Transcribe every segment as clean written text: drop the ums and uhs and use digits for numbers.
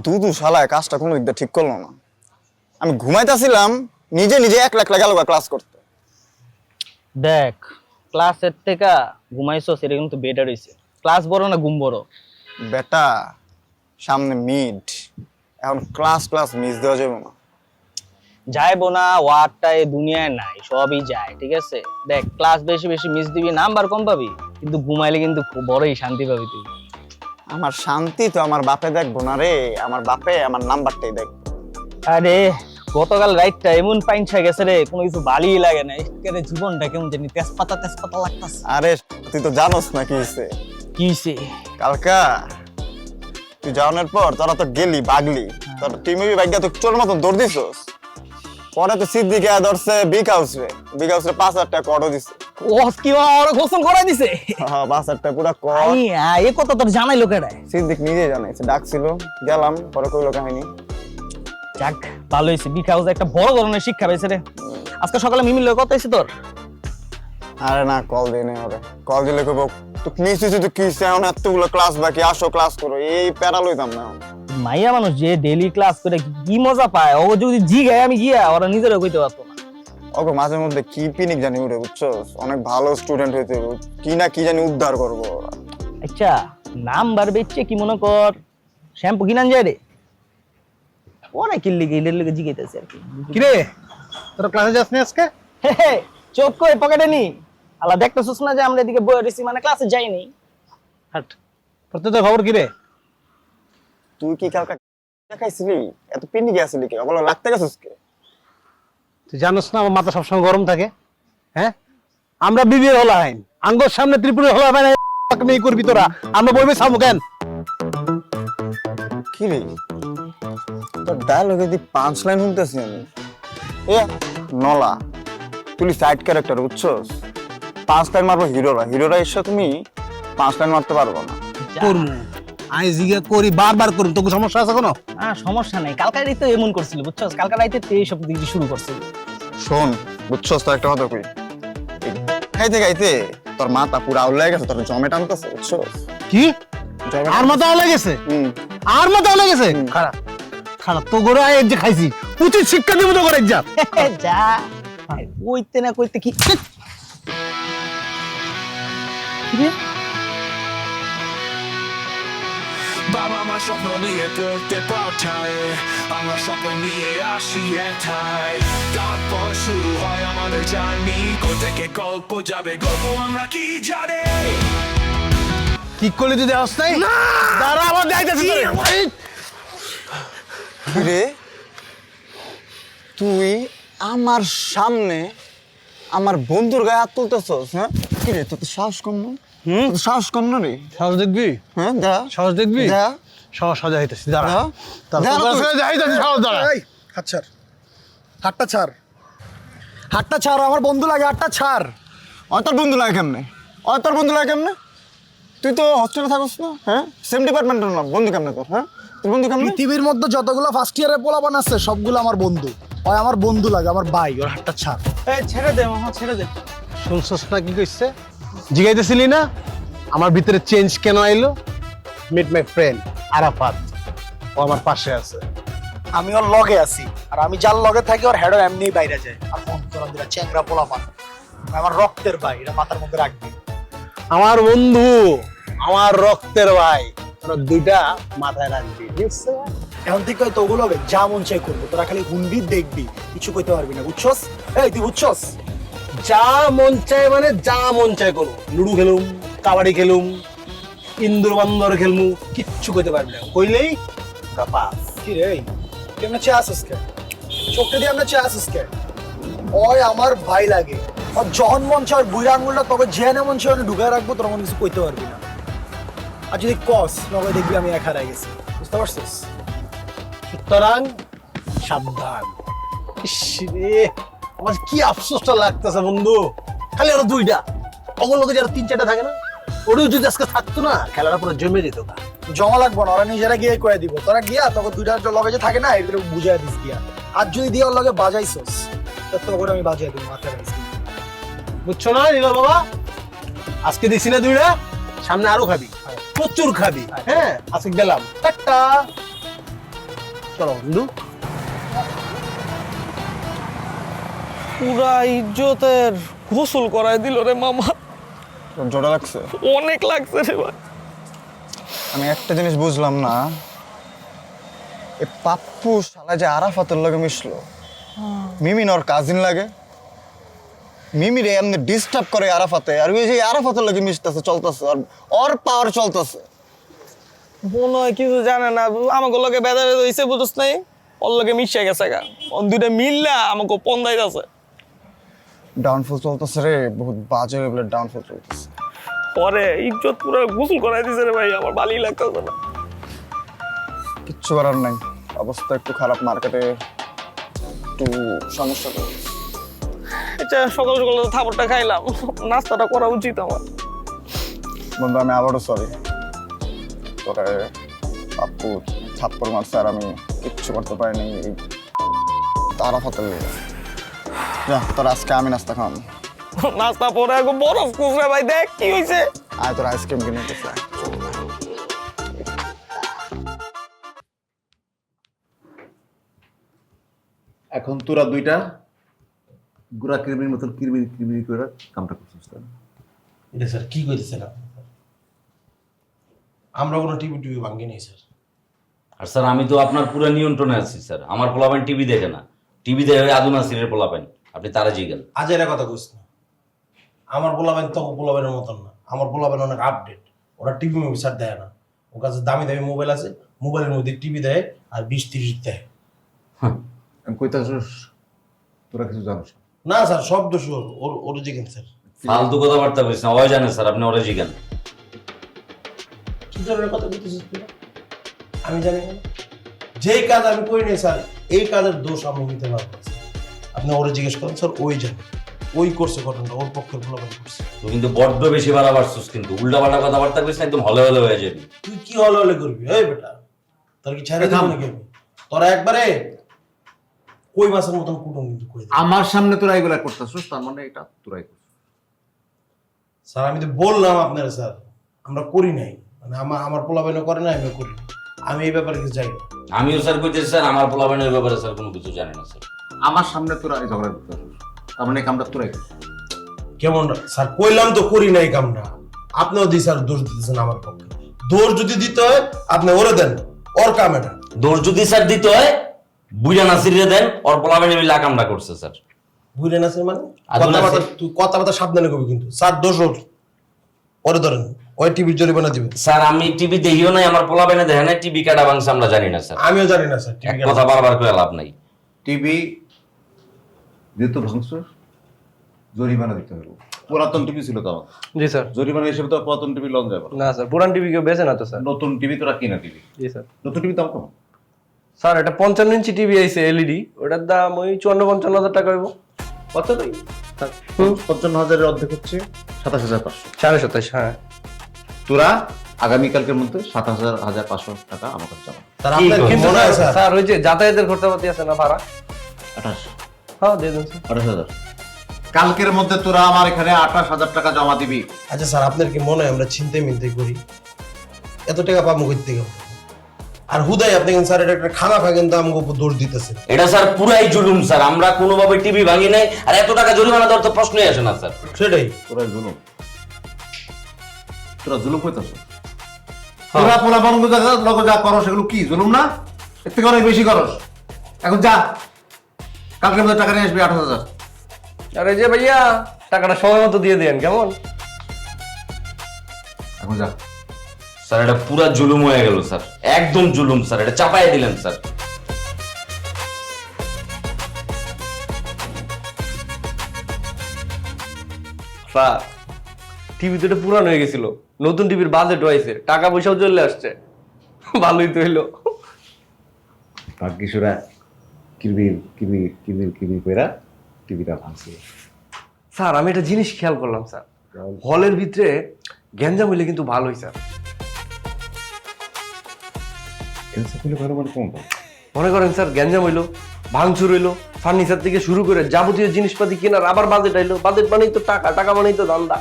দুদু শালায় কাজটা কোনো দিক দিয়ে ঠিক করলো না। আমি ঘুমাইতেছিলাম, নিজে নিজে একলা একলা গেল ক্লাস করতে। দেখ, ক্লাসের থেকে ঘুমাইছো সেটা কিন্তু বেটার হইছে। ক্লাস বড় না ঘুম বড়? বেটা সামনে মিড, এখন ক্লাস ক্লাস মিস দেওয়া যাবে না। যাইবো না ওয়ার্ডটা এই দুনিয়ায় নাই, সবই যায়, ঠিক আছে? দেখ, ক্লাস বেশি বেশি মিস দিবি, নাম্বার কম পাবি, কিন্তু ঘুমাইলে কিন্তু খুব বড়ই শান্তি পাবি তুই। আমার শান্তি তো আমার বাপে দেখবো না রে, আমার বাপে আমার নাম্বারটাই দেখবো। আরে গতকাল রাইটটা এমন পাইনছা গেছে রে, কোনো কিছু ভালোই লাগে না। একেবারে জীবনটা কেমন জানি তেজপাতা তেজপাতা লাগতাছে। আরে তুই তো জানোস না কি হয়েছে। কি হইছে? কালকা তুই যাওয়ানোর পর তোরা তো গেলি বাগলি, তোর টিমে বাইকটা তো চোর মতন দৌড় দিছস। পরে তো সিদ্দিকে ধরছে বিগ হাউস রে 5,000 টাকা কড়ও দিছে। ও কি ওরা গোসল করাই দিছে? হ্যাঁ 5,000 টাকা পুরো কর। এই কথা তোর জানাই লোকেরা। সিদ্দিক নিজে জানাইছে, ডাকছিল, গেলাম, পরে কইলো কাহিনী। যাক ভালো হয়েছে, বিগ হাউসে একটা বড় ধরনের শিক্ষা পেয়েছে রে। আজকে সকালে মিমির লগে কথা হয়েছে তোর? আরে না, কল দিই না ওরে। কল দিলে কইব তো মিস হইছে, তো কি হইছে, এখন এতগুলো ক্লাস বাকি, আসো ক্লাস করো, এই প্যারা লইতাম না। মাইয়া মানুষ যে ডেইলি ক্লাস করে কি মজা পায়, ও যদি জিগায় আমি গিয়া ওরা নিজেরও কইতে পারতো না। ওগো মাঝে মধ্যে কি পিনিক জানি উঠে, বুঝছো? অনেক ভালো স্টুডেন্ট হইতে কি না কি জানি উদ্ধার করবো ওরা। আচ্ছা, নাম্বার বেচছে কি মনে কর শ্যাম্পু কিনান যায় রে, ওরা কিল্লি গিলের লগে জিগাইতেছে আর কি। কি রে, তোর ক্লাসে যাস না আজকে? চোখ কই পকেটে নি, আল্লাহ দেখতেছস না যে আমরা এদিকে বই রইছি, মানে ক্লাসে যাইনি। হাট, তোর তো খবর কি রে? তুই কি কালকে দেখাইছিলি? এত পিনিকে আসলি কি? বলো লাগতে গেছিস কে? তুই জানোস না আমার মাথা সবসময় গরম থাকে। হ্যাঁ, আমরা বিবিএ হলা আইন, আঙ্গর সামনে ত্রিপুরা হলা আইন মেয়ে করবি তোরা, আমরা বলবি সামু কেন? কি রে তোর ডায়লগে দি পাঁচ লাইন শুনতেছি আমি। এ নলা তুই সাইড ক্যারেক্টার, বুঝছস? 5 লাইন মারবো হিরোরা, হিরোরা এসে তুমি 5 লাইন মারতে পারবো না। করমু আই জিগা করি, বারবার করুন, তোকে সমস্যা আছে কোনো? সমস্যা নেই, কালকে রাইতে এমন করছিল, বুঝছস? কালকে রাইতে এইসব দিকে শুরু করছিল। শোন, বুঝছস তো একটা কথা কই, খাইতে খাইতে তোর মাথা পুরা আউল লাগে গেছে, তোর জমে টানতেছে, বুঝছস? কি আর মাথা আউলা গেছে? আর মাথা আউলা গেছে? খারাপ খারাপ তো করে আই যে খাইছি, উচিত শিক্ষা দিব তো করে যা যা কইতে না কইতে কি বাবা আমার স্বপ্ন নিয়ে করতে পাঠায়, আমার স্বপ্ন নিয়ে আসি একটাই, তারপর শুরু হয় আমাদের জার্নি, থেকে গল্প যাবে গল্প আমরা কি জানে। কি করলি তুই দেওয়াস নাই? দাঁড়া, আবার যাইতেছি রে তুই আমার সামনে আমার বন্ধুর গায়ে হাত তুলতেছস? হ্যাঁ কি রে, তোর তো সাহস কম না? তোর সাহস কম না রে? সাহস দেখবি? হ্যাঁ দা সাহস দেখবি? দা সাহস সাজা হইতেছি, দাঁড়া দা সাহস দাঁড়া। হাত ছাড়, হাতটা ছাড়, হাতটা ছাড়, আমার বন্ধু লাগে, হাতটা ছাড়। তোর বন্ধু লাগে কেমনে? তোর বন্ধু লাগে কেমনে? তুই তো হস্টেলে থাকস না? হ্যাঁ সেম ডিপার্টমেন্টের না, বন্ধু কেমনে তোর? হ্যাঁ তোর বন্ধু কেমনে? পৃথিবীর মধ্যে যতগুলো ফার্স্ট ইয়ারের পোলাপান আছে সবগুলো আমার বন্ধু। ওই আমার বন্ধু লাগে, আমার ভাই, ওর হাতটা ছাড়। ছেড়ে দে মামা, ছেড়ে দে। শুনছস না কি কইছে? জিগাইতেছিলি না আমার ভিতরে চেঞ্জ কেন আইলো? মিট মাই ফ্রেন্ড আরাফাত, ও আমার পাশে আছে। আমি ওর লগে আছি, আর আমি যার লগে থাকি ওর হেডও এমনিই বাইরে যায়। আর ফোন করা দিলা চ্যাংরা পোলাপান, আমার রক্তের ভাই, এটা মাথার মধ্যে রাখবি। আমার বন্ধু, আমার রক্তের ভাই, তোরা দুইটা মাথায় রাখবি, বুঝছো? এখন থেকে তো ওগুলো হবে যা মন চাই করবো, তোরা খালি শুনবি দেখবি, কিছু কইতে পারবি না, বুঝছস? এই তুই বুঝছস? যা মন চায় মানে যা মন চায় করো, লুডু খেলুম, কাবাডি খেলুম, ইন্দুর বান্দর খেলমু, কিচ্ছু কইতে পারবি না, কইলেই কাপাস। কি রে কেমনে চেয়ে আসিস কে? চোখটা দিয়ে আমরা চেয়ে আসিস কে? ওই আমার ভাই লাগে, ওর যখন মন চায় ওর বুড়া আঙুলটা তবে যেখানে মন চায় ঢুকায় রাখবো, তোর মন কিছু কইতে পারবি না। আর যদি কস নবে দেখবি আমি এক হারাই গেছি, বুঝতে পারছিস? সুতরাং সাবধান। ইস রে, আমার কি আফসোসটা লাগতেছে বন্ধু, খালি আরো দুইটা, অগল লোকে যারা 3-4টা থাকে না, ওটাও যদি আজকে থাকতো না, খেলাটা পুরো জমে যেত। জমা লাগবো না, ওরা নিজেরা গিয়ে কয়ে দিব, তোরা গিয়া তখন দুইটা লগে যে থাকে না এগুলো বুঝাই দিস গিয়া। আর যদি দিয়ে ওর লগে বাজাইছস তখন আমি বাজাই দিব, মাথায় রাখিস। বুঝছো না নীলা বাবা, আজকে দিছি না দুইটা, সামনে আরো খাবি, প্রচুর খাবি। হ্যাঁ আজকে গেলাম, টাটা। চলো বন্ধু। পুরা ইজ্জতের গোসল করায় দিল রে মামা, তোর জোড়া লাগছে? অনেক লাগছে রে ভাই। আমি একটা জিনিস বুঝলাম না, এ পাপ্পু শালা যে আরাফাতের লগে মিশলো, মিমিন ওর কাজিন লাগে, মিমি রে এমনি ডিস্টার্ব করে আরাফাতে, আর ওই যে আরাফাতের লগে মিশতেছে, চলতেছে, ওর পাওয়ার চলতেছে। মনে হয় কিছু জানে না, আমাকে লগে বেদা বেদা হয়েছে বুঝছ নাই, ওর লগে মিশে গেছে গা, ওর দুইটা মিললা আমাকে পন্দাই আছে। ডাউনফল চলতেছে রে, বহুত বাজে লেভেলের ডাউনফল চলতেছে। পরে ইজ্জত পুরো গোসল করাই দিছে রে ভাই, আমার ভালোই লাগতেছে না। কিচ্ছু করার নাই, অবস্থা একটু খারাপ, মার্কেটে একটু সমস্যা তো। আচ্ছা সকাল সকাল তো থাপড়টা খাইলাম, নাস্তাটা করা উচিত আমার। বন্ধু আমি আবারও সরি, তোরে পাপ্পু থাপ্পড় মারছে আর আমি কিচ্ছু করতে পারিনি এই আরাফাতের লেগে। যা তোর আজকে আমি নাস্তা খাম। নাস্তা পরে একটু বরফ কুসরে ভাই, দেখ কি হয়েছে। আয় তোর আইসক্রিম কিনে দিতেছে। এখন তোরা দুইটা গুড়া কিরমির মতন কিরমির কিরমির করে কামটা করছিস তাই না? এটা স্যার কি করেছেন আপনি? আমরা কোনো টিভি টিভি ভাঙ্গি নেই স্যার। আর স্যার আমি তো আপনার পুরো নিয়ন্ত্রণে আছি স্যার। আমার পোলাপান টিভি দেখে না, টিভি দেখে আদু নাসিরের পোলাপান, আপনি তারা জিগেন। আজ এরা কথা কইস না, আমার পোলাবেন তো পোলাবেনের মতন না, আমার পোলাবেন অনেক আপডেট, ওরা টিভি মুভি স্যার দেয় না, ওর কাছে দামি দামি মোবাইল আছে, মোবাইলের মধ্যে টিভি দেয় আর 20-30 দেয়। আমি কইতাছিস তোরা কিছু জানিস না? না স্যার সব দোষ ওর, ওর জিজ্ঞেন স্যার। ফালতু কথাবার্তা বলিস না, ওই জানে স্যার, আপনি ওরা জিগেন। কি ধরনের কথা বলতেছিস তুই? আমি জানি না, যেই কাজ আমি করি নাই স্যার, এই কাজের দোষ আমি নিতে পারবো না স্যার। আপনি ওরা জিজ্ঞেস করেন স্যার, ওই জানে, ওই করছে ঘটনাটা, ওর পক্ষের পোলাবেন করছে। তুই কিন্তু বড্ড বেশি বাড়াবাড়ছিস, কিন্তু উল্টা পাল্টা কথাবার্তা বলিস না, একদম হলে হলে হয়ে যাবি। তুই কি হলে হলে করবি? এই বেটা তোর কি ছেড়ে দেবো নাকি আমি? তোরা একবারে কই মাছের মতন কুটুম কিন্তু কই দে। আমার সামনে তোরা এগুলা করতেছিস, তার মানে এটা তোরাই করছিস। স্যার আমি তো বললাম আপনারা স্যার, আমরা করি নাই, মানে আমার পোলাবেনও করে না, আমিও করি না, আমি এই ব্যাপারে কিছু জানি না। আমিও স্যার কইতেছি স্যার, আমার পোলাপানের ব্যাপারে স্যার কোনো কিছু জানি না স্যার। আমার সামনে তোরা এই ঝগড়া করতেছিস, তার মানে এই কামটা তোরাই করছিস। কেমন স্যার কইলাম তো করি নাই কামটা, আপনিও দি স্যার দোষ দিতেছেন আমার পক্ষে। দোষ যদি দিতে হয় আপনি ওরে দেন, ওর কাম এটা। দোষ যদি স্যার দিতে হয় বুঝা নাসিরে দেন, ওর পোলাপানে মিলে কামটা করছে স্যার। বুঝলেন না স্যার? মানে আদৌ না কথাবার্তা স্যার। তুই কথাবার্তা সাবধানে কবি কিন্তু। স্যার দোষ ওর, ওরে ধরেন, ওই টিভির জরিমানা দিবেন। স্যার আমি টিভি দেখিও নাই, আমার পোলাপানে দেখে নাই, টিভি কাটা ভাঙছে আমরা জানি না স্যার। আমিও জানি না স্যার। এক কথা বারবার করে লাভ নাই। টিভি যেহেতু ভাঙছিস জরিমানা দিতে হবে। পুরাতন টিভি ছিল তো আমার, জি স্যার। জরিমানা হিসেবে তো পুরাতন টিভি লন যাবে না। না স্যার, পুরান টিভি কেউ বেচে না তো স্যার। নতুন টিভি তোরা কিনা টিভি, জি স্যার। নতুন টিভি দাম কম। স্যার এটা 55 ইঞ্চি টিভি আইছে এলইডি, ওটার দাম ওই 54-55 হাজার টাকা হইব। কত নেই 55,000-এর অর্ধেক হচ্ছে 27,500। 27.5, হ্যাঁ। তোরা আগামীকালকের মধ্যে 27,500 টাকা আমার কাছে জমা। স্যার আপনার কি কিন্তু মনে হয় স্যার? স্যার ওই যে যাতায়াতের খরচাপাতি আছে না, ভাড়া? 28 হ্যাঁ দিয়ে দেন স্যার। 28,000 কালকের মধ্যে তোরা আমার এখানে 28,000 টাকা জমা দিবি। আচ্ছা স্যার আপনার কি মনে হয় আমরা চিন্তা মিনতে করি? এত টাকা পাবো কই থেকে? আর হুদাই আপনি কিন্তু স্যার এটা একটা খামাখা কিন্তু আমাকে উপর দোষ দিতেছেন। এটা স্যার পুরাই জুলুম স্যার, আমরা কোনোভাবে টিভি ভাঙি নাই, আর এত টাকা জরিমানা দেওয়ার তো প্রশ্নই আসে না স্যার। সেটাই তোরা জুলুম, তোরা জুলুম করতেছ। তোরা পোলা বন্ধ লগ যা করো সেগুলো কি জুলুম না? এর থেকে অনেক বেশি করস। এখন যা, কালকের মধ্যে টাকা নিয়ে আসবি 28,000। আরে যে ভাইয়া টাকাটা সময় মতো দিয়ে দেন কেমন? এখন যা। স্যার এটা পুরা জুলুম হয়ে গেল স্যার, একদম জুলুম স্যার, এটা চাপাই দিলেন স্যার। স্যার টিভি তো এটা পুরান হয়ে গেছিল, নতুন টিভির বাজেট হয়েছে, টাকা পয়সাও চলে আসছে, ভালোই তো হইলো। ভাগ্যিসরা কিরবির কিরবির কিরবির কিরবির কইরা টিভিটা ভাঙছিল। স্যার আমি একটা জিনিস খেয়াল করলাম স্যার, হলের ভিতরে গ্যাঞ্জাম হইলে কিন্তু ভালোই স্যার। মনে করেন স্যার গ্যাঞ্জাম হইলো, ভাঙচুর হইলো, ফার্নিচার থেকে শুরু করে যাবতীয় জিনিসপাতি কেনার আবার বাজেট আইলো, বাজেট মানেই তো টাকা, টাকা মানেই তো ধান্দা।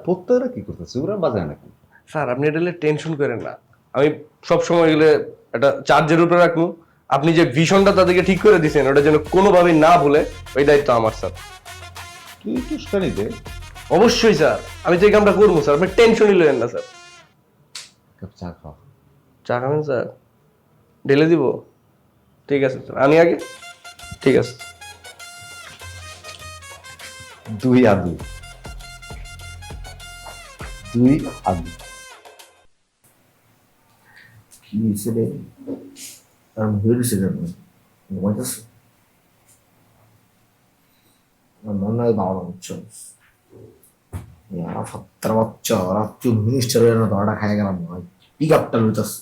প্রত্যেকরা কি করতেছে, ওরা বাজায় নাকি? স্যার আপনি এটা টেনশন করেন না, আমি সব সময় গেলে একটা চার্জের উপরে রাখবো। আপনি যে ভিশনটা তাদেরকে ঠিক করে দিয়েছেন ওটা যেন কোনোভাবেই না ভুলে, ওই দায়িত্ব আমার স্যার। তুই তুষ্টানিতে অবশ্যই স্যার, আমি তো এই কামটা করবো স্যার, আপনি টেনশনই লইেন না স্যার। চা খাও। চা খাবেন স্যার? ঢেলে দিব? ঠিক আছে স্যার, আমি আগে। ঠিক আছে। 2 আদু 2 আদু কি হয়েছে রে? আর বেরিয়েছে কেন? ঘুমাইতেছে? আমার মনে হয় ভালো হচ্ছে। সত্তর বাচ্চা রাত্রি মিনিস্টার হয়ে না ধরাটা খাই গেলাম নয়, পিক আপটা লইতেছে।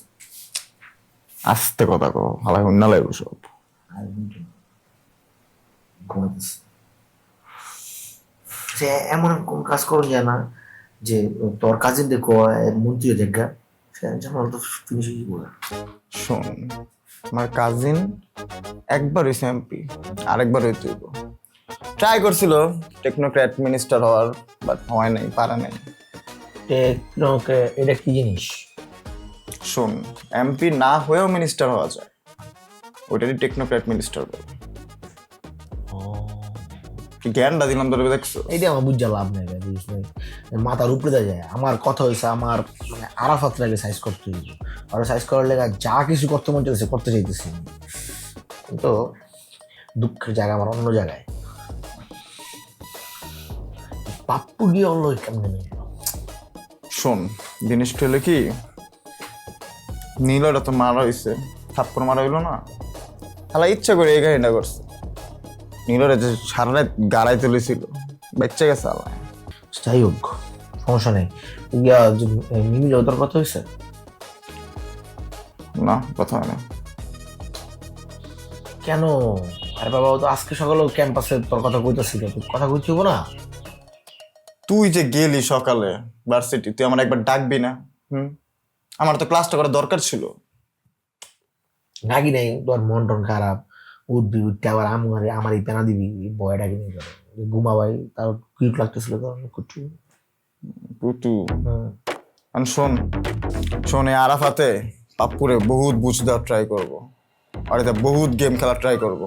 আস্তে কথা কো, হালাই হুন্না লাগবো সব। ঘুমাইতেছে। সে এমন কোন কাজ করুন যায় না যে তোর কাজিন দেখো মন্ত্রী দেখা সে যেন তো ফিনিশিং করে। শোন, আমার কাজিন একবার হয়েছে এমপি, আরেকবার হইতে হইব। ট্রাই করছিল টেকনোক্র্যাট মিনিস্টার হওয়ার, বাট হয় নাই, পারা নাই। এটা কি জিনিস? শোন, এমপি না হয়েও মিনিস্টার হওয়া যায়, ওইটারই টেকনোক্র্যাট মিনিস্টার বলে। কি জ্ঞানটা দিলাম তোর, দেখছো? এইটা আমার বুঝা লাভ নেই ভাই, বুঝিস নাই, মাথার উপরে দেওয়া যায়। আমার কথা হয়েছে আমার মানে আরাফাত লাগে সাইজ করতে হইব, আর সাইজ করার লেগে যা কিছু করতে মন চাইছে করতে চাইতেছি, কিন্তু দুঃখের জায়গা আমার অন্য জায়গায়। পাপ্পু গিয়ে অন্য কেমনে নেই। শোন, জিনিসটা হলো কি, নীলটা তো মারা হয়েছে, থাপ্পড় মারা হইলো না, তাহলে ইচ্ছা করে এই গাড়িটা করছে। নীলরে যে সারা রাত গাড়াই তুলেছিল, বেঁচে গেছে আল্লাহ। যাই হোক, সমস্যা নেই। ইয়া মিমিল তোর কথা হয়েছে? না, কথা হয় না। কেন? আরে বাবা, ও তো আজকে সকালে ক্যাম্পাসে তোর কথা কইতেছিল, তুই কথা কইছিস না? তুই যে গেলি সকালে ভার্সিটি, তুই আমার একবার ডাকবি না? আমার তো ক্লাসটা করার দরকার ছিল। ডাকি নাই, তোর মন টন খারাপ, উঠবি উঠতে আবার আমার এই পেনা দিবি, বয় ডাকি নেই করে ঘুমাবাই, তার কিউট লাগতেছিল তোর কুটু। পুতু আর শোন, শোন, এই আরাফাতে পাপ্পুরে বহুত বুঝ দেওয়ার ট্রাই করবো, আর এতে বহুত গেম খেলার ট্রাই করবো।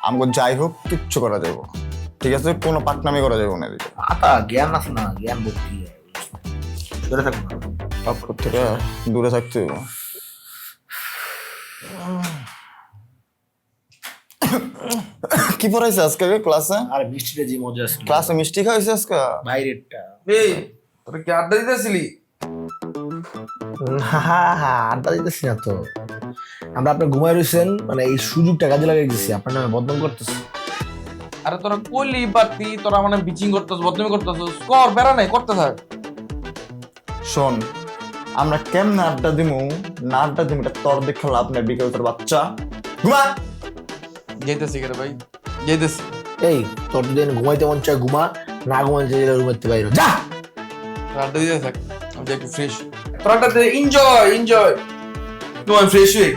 আমাকে যাই হোক কিচ্ছু করা যাবো না, ঠিক আছে? কোনো পাকনামি করা যাবো না এদিকে। আতা জ্ঞান আছে না, জ্ঞান ভর্তি সরে থাকবো না। পাপ্পুর থেকে দূরে থাকতে হবে। কি পড়াইছে আজকে ক্লাসে? আর মিষ্টিটা যে মজা আছে ক্লাসে মিষ্টি খাওয়াইছে আজকে? বাইরেরটা। এই তোরা কি আড্ডা দিতেছিলি? আড্ডা দিতেছি না তো, আমরা আপনার ঘুমাই রয়েছেন, মানে এই সুযোগটা কাজে লাগাই দিচ্ছি, আপনার নামে বদনাম করতেছি। আরে তোরা কইলি পারতি, তোরা মানে বিচিং করতেছ, বদনামি করতেছ, কর বেড়া নাই, করতে থাক। শোন, আমরা কেমনে আড্ডা দিমু না আড্ডা দিমু এটা তোর দেখে লাভ নেই, বিকেল তোর বাচ্চা। ঘুমা। যাইতেছি রে ভাই, যাইতেছি। এই তোর যদি ঘুমাইতে মন চায় ঘুমা, না ঘুমাইতে চাইলে রুমের থেকে বাইরে যা। আড্ডা দিতে থাক, আমি যাই একটু ফ্রেশ। তোর আড্ডাতে এনজয় এনজয়, নো আমি ফ্রেশ হয়ে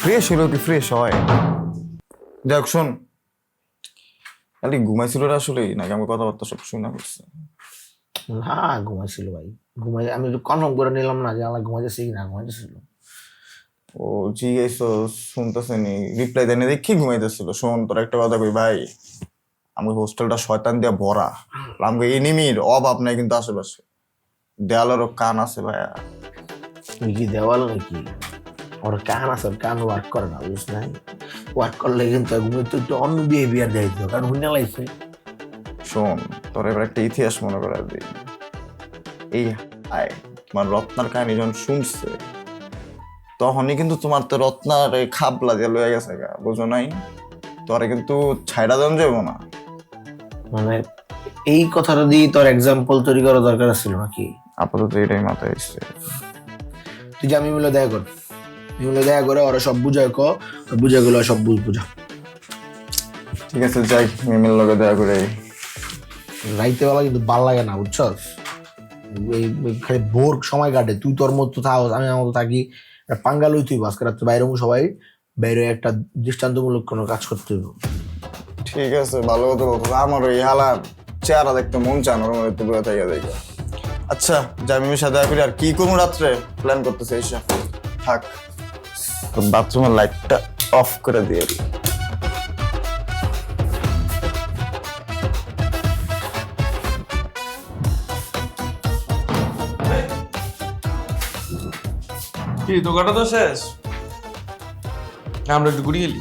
ফ্রেশ হলো কি ফ্রেশ হয়? দেখ শোন, খালি ঘুমাইছিল আসলে নাকি আমার কথাবার্তা সব শুনে করছে? না ঘুমাইছিল ভাই, ঘুমাই আমি কনফার্ম করে নিলাম না যে আমার ঘুমাইতেছি কি না ঘুমাইতেছিল। ও জিজ্ঞেস শুনতেছে নি, রিপ্লাই দেয়নি দেখি ঘুমাইতেছিল। শোন, তোর একটা কথা কই ভাই, আমি হোস্টেলটা শয়তান দিয়া ভরা, আমাকে এনিমির অভাব নাই কিন্তু আশেপাশে, দেয়ালেরও কান আছে ভাইয়া। তুই কি দেওয়াল নাকি? ওর কান আছে, ওর কান ওয়ার্ক করে না, বুঝছ নাই? ওয়ার্ক করলে কিন্তু ঘুমাইতে একটু অন্য বিহেভিয়ার দেখাইতো, কারণ হুইনা লাইছে। শোন, তোর এবার একটা ইতিহাস মনে করা দিই। এই আয় তোমার রত্নার কাহিনী যখন শুনছে, তখনই কিন্তু তোমার তো রত্নার এই খাবলা দিয়ে লয়ে গেছে গা, বুঝো নাই? তোরে কিন্তু ছাইড়া দেন যাবো না। মানে এই কথাটা দিয়ে তোর এক্সাম্পল তৈরি করা দরকার ছিল নাকি? আপাতত এটাই মাথায় এসছে। তুই যা মিলে দেখা কর, মিলে দেখা করে ওরা সব বুঝায় বুঝা গেলো সব বুঝা। ঠিক আছে, যাই মিমির লগে দেখা করে। রাইতে বেলা কিন্তু ভাল লাগে না, বুঝছস? খালি ভোর সময় কাটে, তুই তোর মতো থাকস, আমি আমার মতো থাকি, পাঙ্গাল হই। তুই আজকে রাত্রে বাইরে সবাই বাইরে একটা দৃষ্টান্তমূলক কোনো কাজ করতে হইব। ঠিক আছে, ভালো কথা বলতো। আমার ওই হালার চেহারা দেখতে মন চায় না, ওর মধ্যে দূরে থাইয়া দেখে। আচ্ছা জামিমের সাথে দেখা করি, আর কি করবো রাত্রে প্ল্যান করতেছে এসে থাক, তো বাথরুমের লাইটটা অফ করে দিয়ে দিই। কি দোকানটা তো শেষ, আমরা একটু ঘুরে গেলি।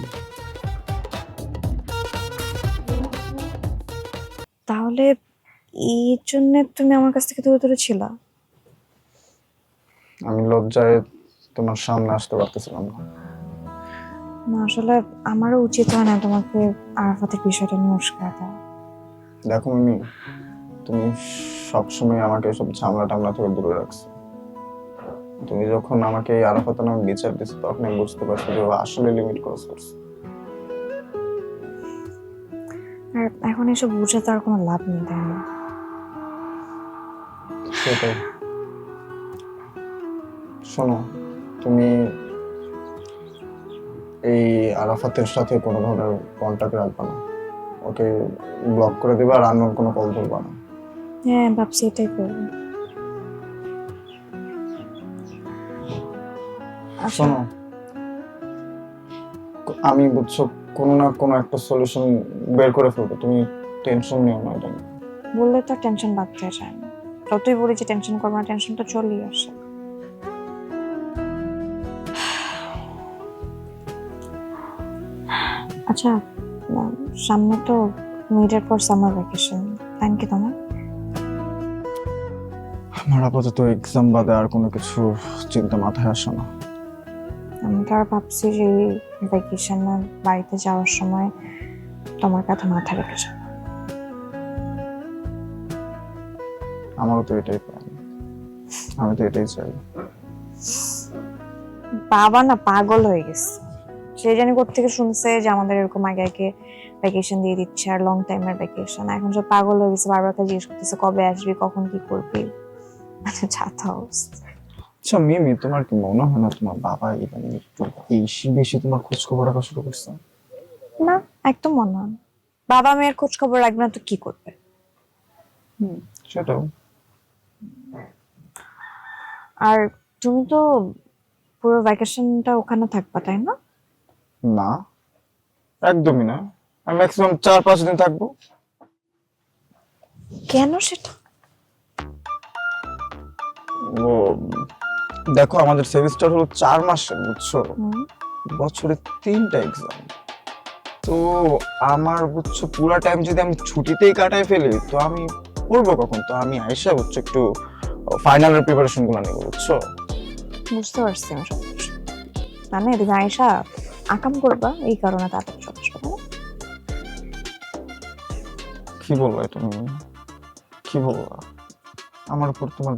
তাহলে এই জন্য তুমি আমার কাছ থেকে দূরে দূরে ছিলা? আমি লজ্জায় তোমার সামনে আসতে পারতেছিলাম না। না আসলে আমারও উচিত হয় না তোমাকে আরাফাতের বিষয়টা নিয়ে উস্কায় দেওয়া। দেখো মিমি, তুমি সবসময় আমাকে এসব ঝামেলা টামলা থেকে দূরে রাখছো। তুমি যখন আমাকে এই আরাফাত নামে বিচার দিচ্ছ, তখন আমি বুঝতে পারছি যে ও আসলে লিমিট ক্রস করছে। আর এখন এসব বুঝে তো আর কোনো লাভ নেই, তাই না? সেটাই। শোনো, তুমি এই আরাফাতের সাথে কোনো ধরনের কন্ট্যাক্ট রাখবে না, ওকে ব্লক করে দেবে আর আননোন কোনো কল করবে না। হ্যাঁ ভাবছি এটাই করবো। শোনো, আমি বুঝছো কোনো না কোনো একটা সলিউশন বের করে ফেলবো, তুমি টেনশন নিও না এটা নিয়ে। বললে তো টেনশন বাদ দেওয়া যায় না। যতই বলি যে টেনশন করবো না, টেনশন তো চলেই আসে। আচ্ছা, সামনে তো মিডের পর সামার ভ্যাকেশন, প্ল্যান কি তোমার? আমার আপাতত এক্সাম বাদে আর কোনো কিছু চিন্তা মাথায় আসে না। আমি তো আর ভাবছি যে ভ্যাকেশনে বাড়িতে যাওয়ার সময় তোমার কথা মাথায় রেখে যাবো। আমারও তো এটাই প্ল্যান, আমি তো এটাই চাই। বাবা না পাগল হয়ে গেছে, সে জানি কোত্থেকে শুনছে যে আমাদের এরকম আগে আগে ভ্যাকেশন দিয়ে দিচ্ছে আর লং টাইমের ভ্যাকেশন। এখন সব পাগল হয়ে গেছে, বারবার করে জিজ্ঞেস করতেছে কবে আসবি, কখন কি করবি। মানে ছাতা অবস্থা। আচ্ছা মিমি, তোমার কি মনে হয় না তোমার বাবা ইদানিং একটু বেশি বেশি তোমার খোঁজ খবর রাখা শুরু করছে? না একদম মনে হয় না। বাবা মেয়ের খোঁজ খবর রাখবে না তো কি করবে? সেটাও। আর তুমি তো পুরো ভ্যাকেশনটা ওখানে থাকবা, তাই না? না একদমই না, আমি ম্যাক্সিমাম 4-5 দিন থাকবো। কেন সেটা? ও দেখো, আমাদের সেমিস্টার হলো 4 মাসের, বুঝছো, বছরে 3টা এক্সাম। তো আমার বুঝছো পুরো টাইম যদি আমি ছুটিতেই কাটাই ফেলি তো আমি পড়বো কখন? তো আমি আইসা বুঝছো একটু ফাইনালের প্রিপারেশন গুলো নেবো, বুঝছো। বুঝতে পারছি আমি সব কিছু। মানে এদিকে আয়েশা আকাম করবা, এই কারণে তাড়াতাড়ি চলে আসবে, তাই না? কি বলবো এটা তুমি? কি বলবো? আমার উপর তোমার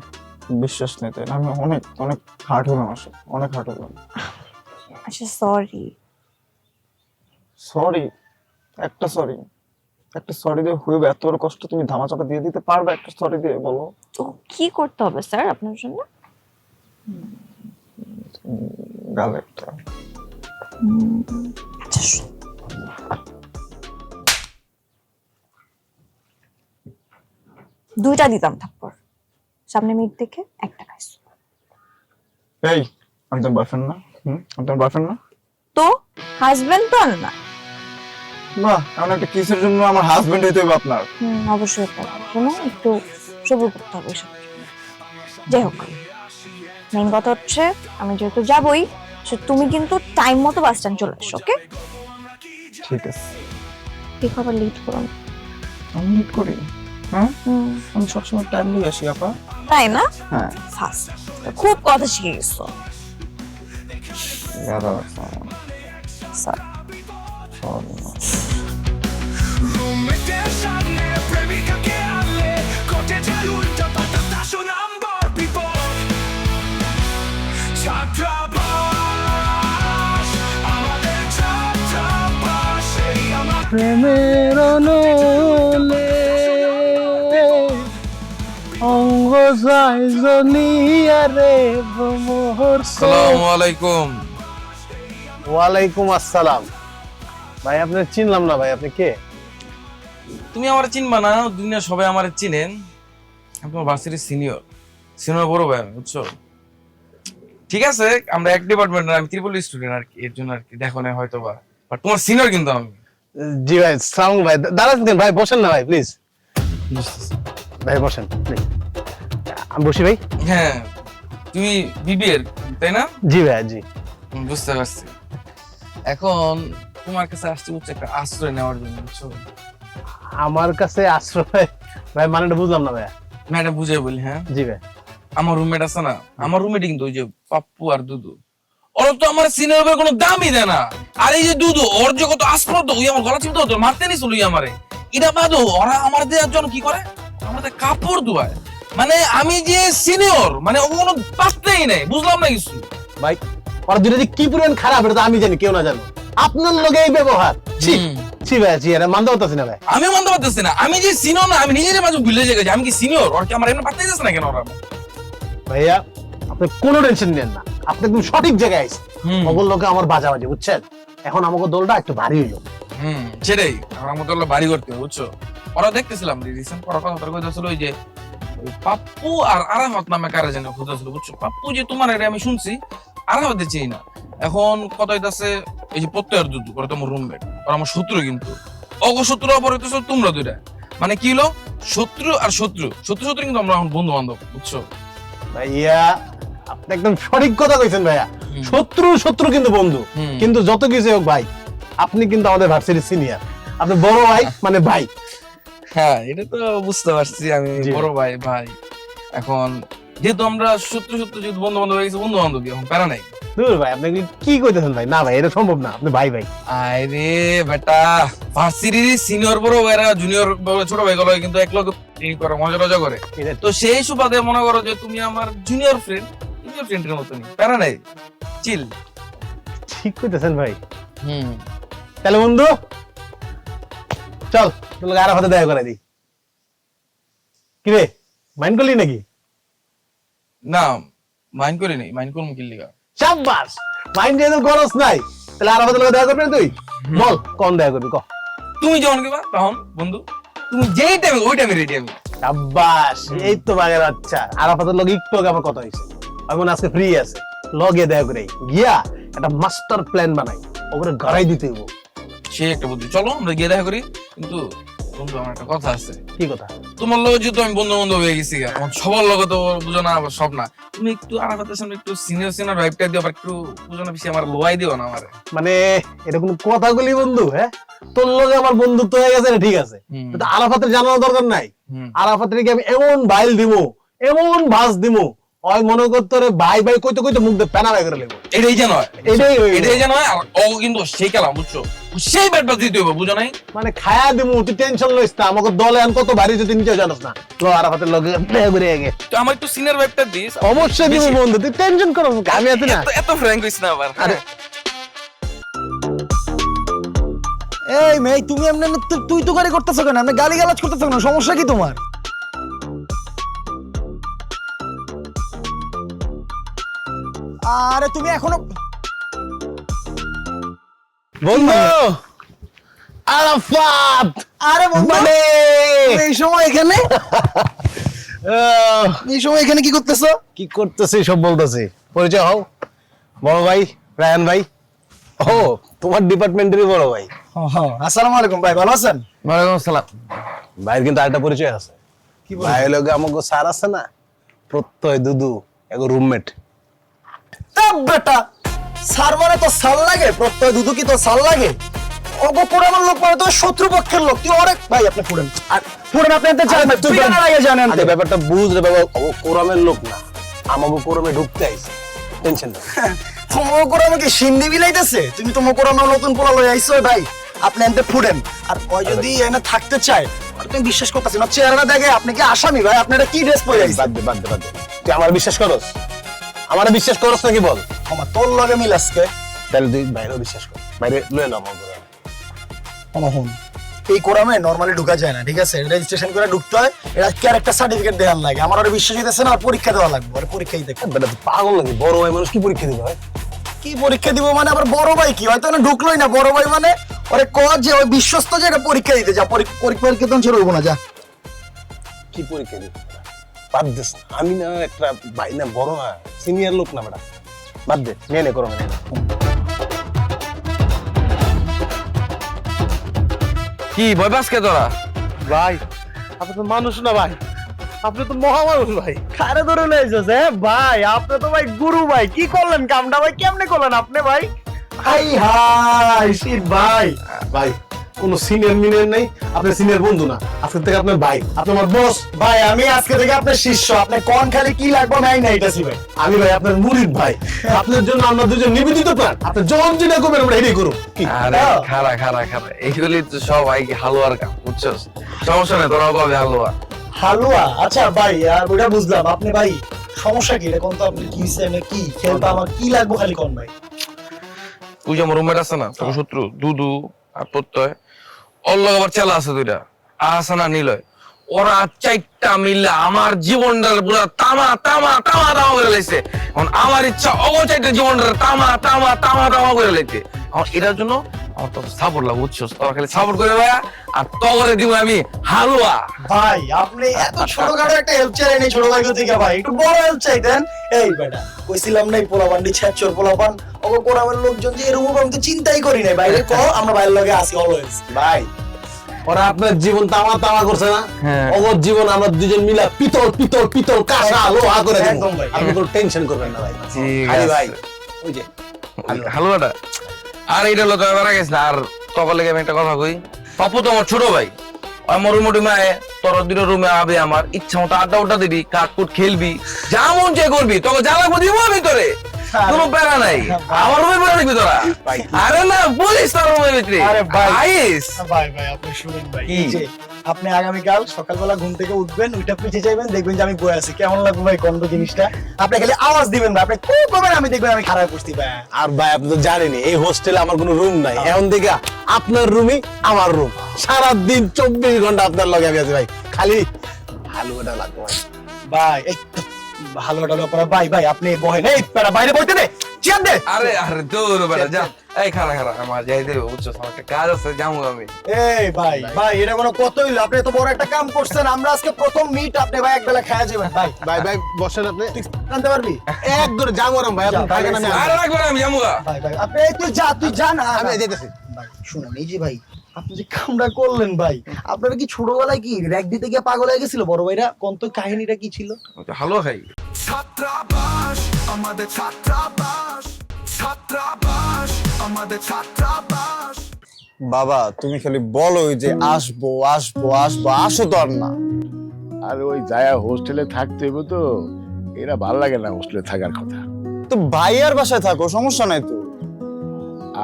বিশ্বাস নেই তাই না? আমি অনেক অনেক হার্ট হলাম, আসলে অনেক হার্ট হলাম। আচ্ছা সরি। সরি? একটা সরি? একটা সরি দিয়ে হয়ে এত বড় কষ্ট তুমি ধামাচাপা দিয়ে দিতে পারবে একটা সরি দিয়ে? বলো তো কি করতে হবে স্যার আপনার জন্য? গালে একটা। আচ্ছা দুইটা দিতাম থাপ্পড়, সামনে মিট দেখে একটা খাইছো। এই আমি তোমার বয়ফ্রেন্ড না? আমি তোমার বয়ফ্রেন্ড না? তো হাজবেন্ড তো না? বাহ, এমন একটা কিসের জন্য আমার হাজবেন্ড হইতে হবে আপনার? অবশ্যই শোনো, একটু সবুর করতে হবে এসব। যাই হোক, মেইন কথা হচ্ছে আমি যেহেতু যাবই, তুমি কিন্তু টাইম মতো বাস স্ট্যান্ড চলে আসো, ওকে? ঠিক আছে। ঠিক আবার লেট করো না। আমি লিড করি? হ্যাঁ, আমি সবসময় টাইম নিয়ে আসি আপা। তাই না? হ্যাঁ। ফাস্ট, খুব কথা শিখে গেছো। রুমমেটের সামনে প্রেমিকাকে আনলে কোটে যায় উল্টো পাল্টা তাসো নাম্বার বিপদ ছাত্রাবাস আমাদের ছাত্রাবাস এই আমার প্রেমের নলে অঙ্গ যায় জনিয়ারে ভ্রমর। আসসালামু আলাইকুম। ওয়ালাইকুম আসসালাম। ভাই আপনার চিনলাম না, ভাই আপনি কে? তুমি আমার চিনবা না, দুনিয়া সবাই আমার চিনেন। আপনার ভার্সিটির সিনিয়র। সিনিয়র বড় ভাই আমি, বুঝছো? ঠিক আছে, আমরা এক ডিপার্টমেন্ট, আমি ত্রিপল স্টুডেন্ট আর কি, এর জন্য আর কি দেখো না হয়তো বা, বাট তোমার সিনিয়র কিন্তু আমি। জি ভাই, সালাম ভাই, দাঁড়ান ভাই, বসেন না ভাই প্লিজ, ভাই বসেন প্লিজ। আমি বসি ভাই। হ্যাঁ, তুমি বিবিএর তাই না? জি ভাই, জি। বুঝতে পারছি। এখন তোমার কাছে আসতে হচ্ছে একটা আশ্রয় নেওয়ার জন্য, বুঝছো? আমার কাছে আশ্রয় ভাই মানেটা বুঝলাম না ভাই। ম্যাডাম বুঝে বলি, হ্যাঁ জি ভাই। আমার রুমমেট আছে না, আমার রুমমেটই কিন্তু ওই যে পাপ্পু আর দুদু, ওরা তো আমার সিনিয়র ভাই কোনো দামই দেয় না। আর এই যে দুদু, ওর যে কত আসপ্রদ, ওই আমার গলা চিপতে হতো, মারতে নিছিল ওই আমারে। এটা বাদও ওরা আমার দেওয়ার জন্য কি করে, আমাদের কাপড় ধোয়ায়। মানে আমি যে সিনিয়র, মানে ও কোনো পাত্তাই নেই, বুঝলাম না কিছু। ভাই ওরা দুটো যে কি পরিমাণ খারাপ এটা তো আমি জানি, কেউ না জানো। আপনার লগে এই ব্যবহার, ছি ছি ভাই, ছি, এটা মানতে পারতেছি না ভাই। আমিও মানতে পারতেছি না, আমি যে সিনিয়র না, আমি নিজের মাঝে ভুলে যাই আমি কি সিনিয়র, ওর কি আমার এমনি পাত্তাই দিচ্ছে না কেন ওরা? ভাইয়া আপনি কোনো টেনশন নেন না, আপনি একদম সঠিক জায়গায় আইছেন। অগল লোকে আমার বাজাবাজি, বুঝছেন? এখন আমাকে দলটা একটু ভারী হইলো। সেটাই, আমার মতো হলো বাড়ি করতে, বুঝছো? ওরা দেখতেছিলাম রিসেন্ট পড়া কথা কইতাছিল, ওই যে ওই পাপ্পু আর আরাফাত নামে কারা যেন খুঁজতেছিল, বুঝছো? পাপ্পু যে তোমার, এটা আমি শুনছি, আরাফাতে চিনি না। এখন কথা হইতাছে এই যে প্রত্যয় আর দুদু, ওরা তো আমার রুমমেট, ওরা আমার শত্রু, কিন্তু অগ শত্রু অপর হইতেছে তোমরা দুইটা। মানে কি হলো, শত্রু আর শত্রু, শত্রু শত্রু কিন্তু আমরা এখন বন্ধু বান্ধব, বুঝছো? ভাইয়া আপনি একদম সঠিক কথা কইছেন ভাইয়া, শত্রু শত্রু কিন্তু বন্ধু। কিন্তু যত কিছু হোক ভাই, আপনি কিন্তু আমাদের ভার্সিটির সিনিয়র, আপনি বড় ভাই মানে ভাই। হ্যাঁ, এটা তো বুঝতে পারছি, আমি বড় ভাই ভাই। এখন যেহেতু আমরা শত্রু শত্রু, যেহেতু বন্ধু বান্ধব হয়ে গেছে, বন্ধু বান্ধবী, এখন প্যারা নাই। দূর ভাই, আপনি কি কইতেছেন ভাই? না ভাই, এটা সম্ভব না, আপনি ভাই ভাই। আরে বেটা, ভার্সিটির সিনিয়র বড় ভাইরা জুনিয়র ছোট ভাই গুলো কিন্তু এক লগে করে মজা টজা করে, তো সেই সুবাদে মনে করো যে তুমি আমার জুনিয়র ফ্রেন্ড, জুনিয়র ফ্রেন্ডের মতনই, প্যারা নাই, চিল। ঠিক কইতেছেন ভাই। তাহলে বন্ধু চল, তোকে আর হাতে দেখা করে দিই। কি রে, মাইন্ড করলি নাকি? না, মাইন্ড করি নাই, মাইন্ড করবো কি লিগা? শাবাশ, মাইন্ড যেহেতু খরচ নাই, তাহলে আর হাতে দেখা করবি না তুই? বল কোন দেখা করবি, ক। তুমি যখন কিবা তখন বন্ধু, তুমি যেই টাইমে ওই টাইমে রেডি আমি। শাবাশ, এই তো বাগের বাচ্চা। আর হাতের লগে একটু আগে আমার কথা হয়েছে, এখন আজকে ফ্রি আছে, লগে দেখা করে গিয়া একটা মাস্টার প্ল্যান বানাই, ওপরে গড়াই দিতে হইব। সে একটা বুদ্ধি, চলো আমরা গিয়ে দেখা করি। কিন্তু বন্ধু আমার একটা কথা আছে। কি কথা? তোমার লোক যেহেতু আমি বন্ধু বান্ধব হয়ে গেছি, আমার সবার লোক তো বুঝো না, আবার সব না, তুমি একটু আরাফাতের সামনে একটু সিনিয়র সিনিয়র ভাইবটা দিও, আবার একটু বুঝো না, বেশি আমার লোয়াই দিও না আমারে। মানে এটা কোন কথা বলি বন্ধু? হ্যাঁ, তোর লগে আমার বন্ধুত্ব হয়ে গেছে, ঠিক আছে, কিন্তু আরাফাতের জানানোর দরকার নাই। আরাফাতের কি আমি এমন বাইল দিমু, এমন ভাস দিমু, ওই মনে করতে রে ভাই ভাই কইতে কইতে মুখ দিয়ে পেনা করে লেগো। এটাই জানো, এটাই জানো। আর ও কিন্তু সেই খেলা, বুঝছো, সেই ব্যাটটা দিতে হবে, বুঝো নাই? মানে খায়া দিমু, তুই টেনশন লইস না, আমাকে দলে আন কত ভারী যদি নিজে জানাস না। লো আরাফাতের লগে ঘুরে আগে তো আমার একটু সিনিয়র ভাইবটা দিস। অবশ্যই দিমু বন্ধু, তুই টেনশন করো না, আমি আছি না। এত ফ্র্যাঙ্ক হইছ না আবার। আরে এই মেয়ে, তুমি এমনি তুই তো গাড়ি করতেছো কেন? আমি গালি গালাজ করতেছো কেন? সমস্যা কি তোমার? আরে তুমি এখনো বন্ধু আরাফাত, আরে বন্ধু, মানে এই সময় এখানে, এই সময় এখানে কি করতেছো? কি করতেছি সব বলতেছি। পরিচয় হও, বড় ভাই রায়ান ভাই। ও, তোমার ডিপার্টমেন্টেরই বড় ভাই। আসসালামু আলাইকুম ভাই, ভালো আছেন? ওয়ালাইকুম আসসালাম। ভাইয়ের কিন্তু আরেকটা পরিচয় আছে। ভাই লগে আমাকে স্যার আছে না, প্রত্যয় দুদু, এগো রুমমেট। বেটা, স্যার মানে তো সাল লাগে, প্রত্যয় দুদু কি তো সাল লাগে? ওগো পুরানোর লোক মানে তো শত্রু পক্ষের লোক। তুই অনেক ভাই, আপনি পুরেন আর পুরেন, আপনি এত জানেন, তুই জানার আগে জানেন। আরে ব্যাপারটা বুঝ রে বাবা, ও কোরামের লোক না, আমাকে কোরামে ঢুকতে আইছে, টেনশন না। তোমার কোরামে কি সিন্ধি বিলাইতেছে? তুমি তোমার কোরামে নতুন পোলা লই আইছো ভাই, আপনি এনতে ফুডেন। আর ওই যদি এনে থাকতে চায়, আর তুমি বিশ্বাস করতেছ না, চেহারা দেখে আপনি কি আসামি ভাই? আপনি এটা কি ড্রেস পরে আইছেন? বাদ দে বাদ দে বাদ দে, তুই আমার বিশ্বাস করস? আমার বিশ্বাস করস নাকি বল? আমার তোর লগে মিল আজকে, তাহলে তুই বাইরেও বিশ্বাস কর, বাইরে লয়ে নাও আমার কোরামে। হন এই কোরামে নরমালি ঢুকা যায় না, ঠিক আছে? রেজিস্ট্রেশন করে ঢুকতে হয়, এটা ক্যারেক্টার সার্টিফিকেট দেওয়ার লাগে। আমার আর বিশ্বাস হইতেছে না, আর পরীক্ষা দেওয়া লাগবে। আর পরীক্ষা দিতে বেটা তুই পাগল নাকি? বড় ভাই মানুষ কি পরীক্ষা দিবে ভাই? কি পরীক্ষা দিব মানে? আবার বড় ভাই কি হয়তো না ঢুকলোই না, বড় ভাই মানে ওরে ক যে ওই বিশ্বস্ত যে এটা পরীক্ষা দিতে যা, পরীক্ষা তো ছেড়ে হইব না, যা। কি পরীক্ষা দিবে? বাদ দিস না। আমি না একটা ভাই না, বড় না, সিনিয়র লোক না বেটা, বাদ দে, নে করো না। কি ভয় পাস কে তোরা? ভাই আপনি তো মানুষ না ভাই, আপনি তো মহামানুষ ভাই। কারে ধরে লইছস ভাই? আপনি তো ভাই গুরু ভাই, কি করলেন কামটা ভাই? কেমনে করলেন আপনি ভাই? হাই হাই শিট ভাই। ভাই কোনো সিনিয়র মিনিয়র নেই, আপনি সিনিয়র বন্ধু না, আজকে থেকে আপনার ভাই, আপনি আমার বস ভাই আমি আজকে থেকে আপনার শিষ্য, আপনি কোন খালি কি লাগবে নাই নাইতাছি ভাই। আমি ভাই আপনার মুরিদ ভাই, আপনার জন্য আমরা দুজন নিবেদিত প্রাণ, আপনি যখন যেটা করবেন আমরা এটাই করুন। কি আরে খারা খারা খারা, এইগুলি তো সবাই হালুয়ার কাম, বুঝছস? সমস্যা নেই, তোরাও পাবে হালুয়া। হালুয়া? আচ্ছা ভাই ওটা বুঝলাম, আপনি ভাই সমস্যা কি? এটা কোন তো আপনি কি হিসেবে মানে কি খেলবা, আমার কি লাগবে খালি কোন ভাই? তুই যে আমার রুমমেট আছে না, তোর শত্রু দুদু আর প্রত্যয়, ওর লগে আবার চেলা আছে দুইটা, আহাসানা নিলয়, ওরা চারটা মিলে আমার জীবনটার পুরো তামা তামা তামা তামা করে লাইছে। এখন আমার ইচ্ছা অগো চারটা জীবনটার তামা তামা তামা তামা করে লাইতে। এখন এটার জন্য আমার তো সাপোর্ট লাগবে, বুঝছস? তোরা খালি সাপোর্ট করে ভাইয়া, আর তো করে দিব আমি হালুয়া। ভাই আপনি এত ছোটখাটো একটা হেল্প চাইলেন এই ছোট ভাই থেকে, ভাই একটু বড় হেল্প চাইতেন। এই বেটা কইছিলাম না, এই পোলাপান্ডি ছ্যাচর পোলাপান ওগো কোরামের লোকজন যে এরকম আমি তো চিন্তাই করি নাই। বাইরে কও, আমরা বাইরের লগে আসি অলওয়েজ। ভাই ওরা আপনার জীবন তামা তামা করছে না, হ্যাঁ। অবর জীবন আমরা দুজন মিলা পিতল পিতল পিতল কাঁসা লোহা করে দেব। একদম ভাই। আপনি কোনো টেনশন করবেন না ভাই। ঠিক খালি আছে। ভাই ওই যে হালুয়াটা আর এইটা হলো তো এবার গেছ না। আর তখন লেগে আমি একটা কথা কই, পাপু তো আমার ছোট ভাই, ওই মোটামুটি মায়ে তোর দুটো রুমে আবে, আমার ইচ্ছা মতো আড্ডা উড্ডা দিবি, কাটকুট খেলবি, যা মন চাই করবি, তোকে যা লাগবে দিব ভিতরে, কোনো প্যারা নাই। আমার রুমে পড়ে দেখবি তোরা। আরে না বলিস তোর রুমের ভিতরে। আরে ভাই। আইস ভাই ভাই আপনি শুনেন ভাই, কি? এই যে আপনি আগামীকাল সকালবেলা ঘুম থেকে উঠবেন, ওইটা পিছিয়ে যাবেন, দেখবেন যে আমি বয়ে আছি। কেমন লাগবে ভাই কন্ড জিনিসটা? আপনি খালি আওয়াজ দিবেন ভাই, আপনি খুব করবেন, আমি দেখবেন আমি খারাপ করছি ভাই। আর ভাই আপনি তো জানেনই এই হোস্টেলে আমার কোনো রুম নাই, এখন থেকে আপনার রুমই আমার রুম, সারা দিন 24 ঘন্টা আপনার লগে আমি আছি ভাই, খালি হালুয়াটা লাগবে ভাই। ভাই এই ভালো টালো করা ভাই, ভাই আপনি বহেন, এই বেটা বাইরে বইতে দে, চেয়ার দে। আরে আরে দূর বেটা যা। এই খারা খারা, আমার যাই দেবে, বুঝছো? আমার একটা কাজ আছে, যাবো আমি। এই ভাই ভাই এটা কোনো কত হইলো? আপনি এত বড় একটা কাম করছেন, আমরা আজকে প্রথম মিট, আপনি ভাই একবেলা খাওয়া যাবেন ভাই। ভাই ভাই বসেন, আপনি জানতে পারবি? এক ধরে জামরম ভাই, আপনি যা, থাকেন আমি আর লাগবে না, আমি যাবো গা। ভাই ভাই আপনি এই তুই যা না, আমি যেতেছি। ভাই শুনেন, এই যে ভাই আপনি যে কামটা করলেন ভাই, আপনারা কি ছোটবেলায় কি র‍্যাক দিতে গিয়ে পাগল হয়ে গেছিল বড় ভাইরা? কোন তো কাহিনীটা কি ছিল? হালুয়া খাই। ছাত্রাবাস আমাদের ছাত্রাবাস, ছাত্রাবাস আমাদের ছাত্রাবাস। বাবা তুমি খালি বলো যে আসবো আসবো আসবো, আসো তো আর না। আর ওই যায় হোস্টেলে থাকতে হইব তো, এরা ভাল লাগে না হোস্টেলে থাকার কথা। তো ভাইয়ার বাসায় থাকো, সমস্যা নাই তো।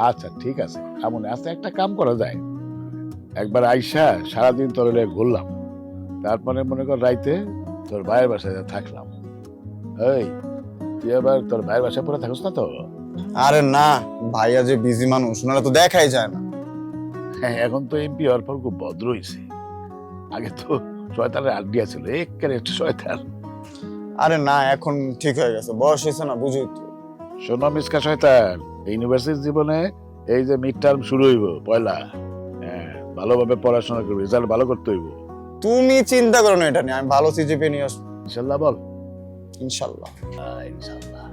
আচ্ছা ঠিক আছে, এমন আচ্ছা একটা কাম করা যায়, একবার আইসা সারাদিন তোর হলে ঘুরলাম, তারপরে মনে কর রাইতে তোর ভাইয়ের বাসায় থাকলাম। এই তুই এবার তোর ভাইয়ের বাসায় পরে থাকস না তো? আরে না, ভাইয়া যে বিজি মানুষ, ওনারা তো দেখাই যায় না। হ্যাঁ, এখন তো এমপি হওয়ার পর খুব ভদ্র হয়েছে, আগে তো শয়তানের আড্ডিয়া ছিল, একেবারে শয়তান। আরে না, এখন ঠিক হয়ে গেছে, বয়স হয়েছে না, বুঝই তো। শোনো মিসকা শয়তান, ইউনিভার্সিটি জীবনে এই যে মিড টার্ম শুরু হইব পয়লা, হ্যাঁ ভালোভাবে পড়াশোনা করবি, রেজাল্ট ভালো করতে হইব। তুমি চিন্তা করো না এটা নিয়ে, আমি ভালো সিজিপি নিয়ে আসবো ইনশাল্লাহ বল। ইনশাল্লাহ। ইনশাল্লাহ।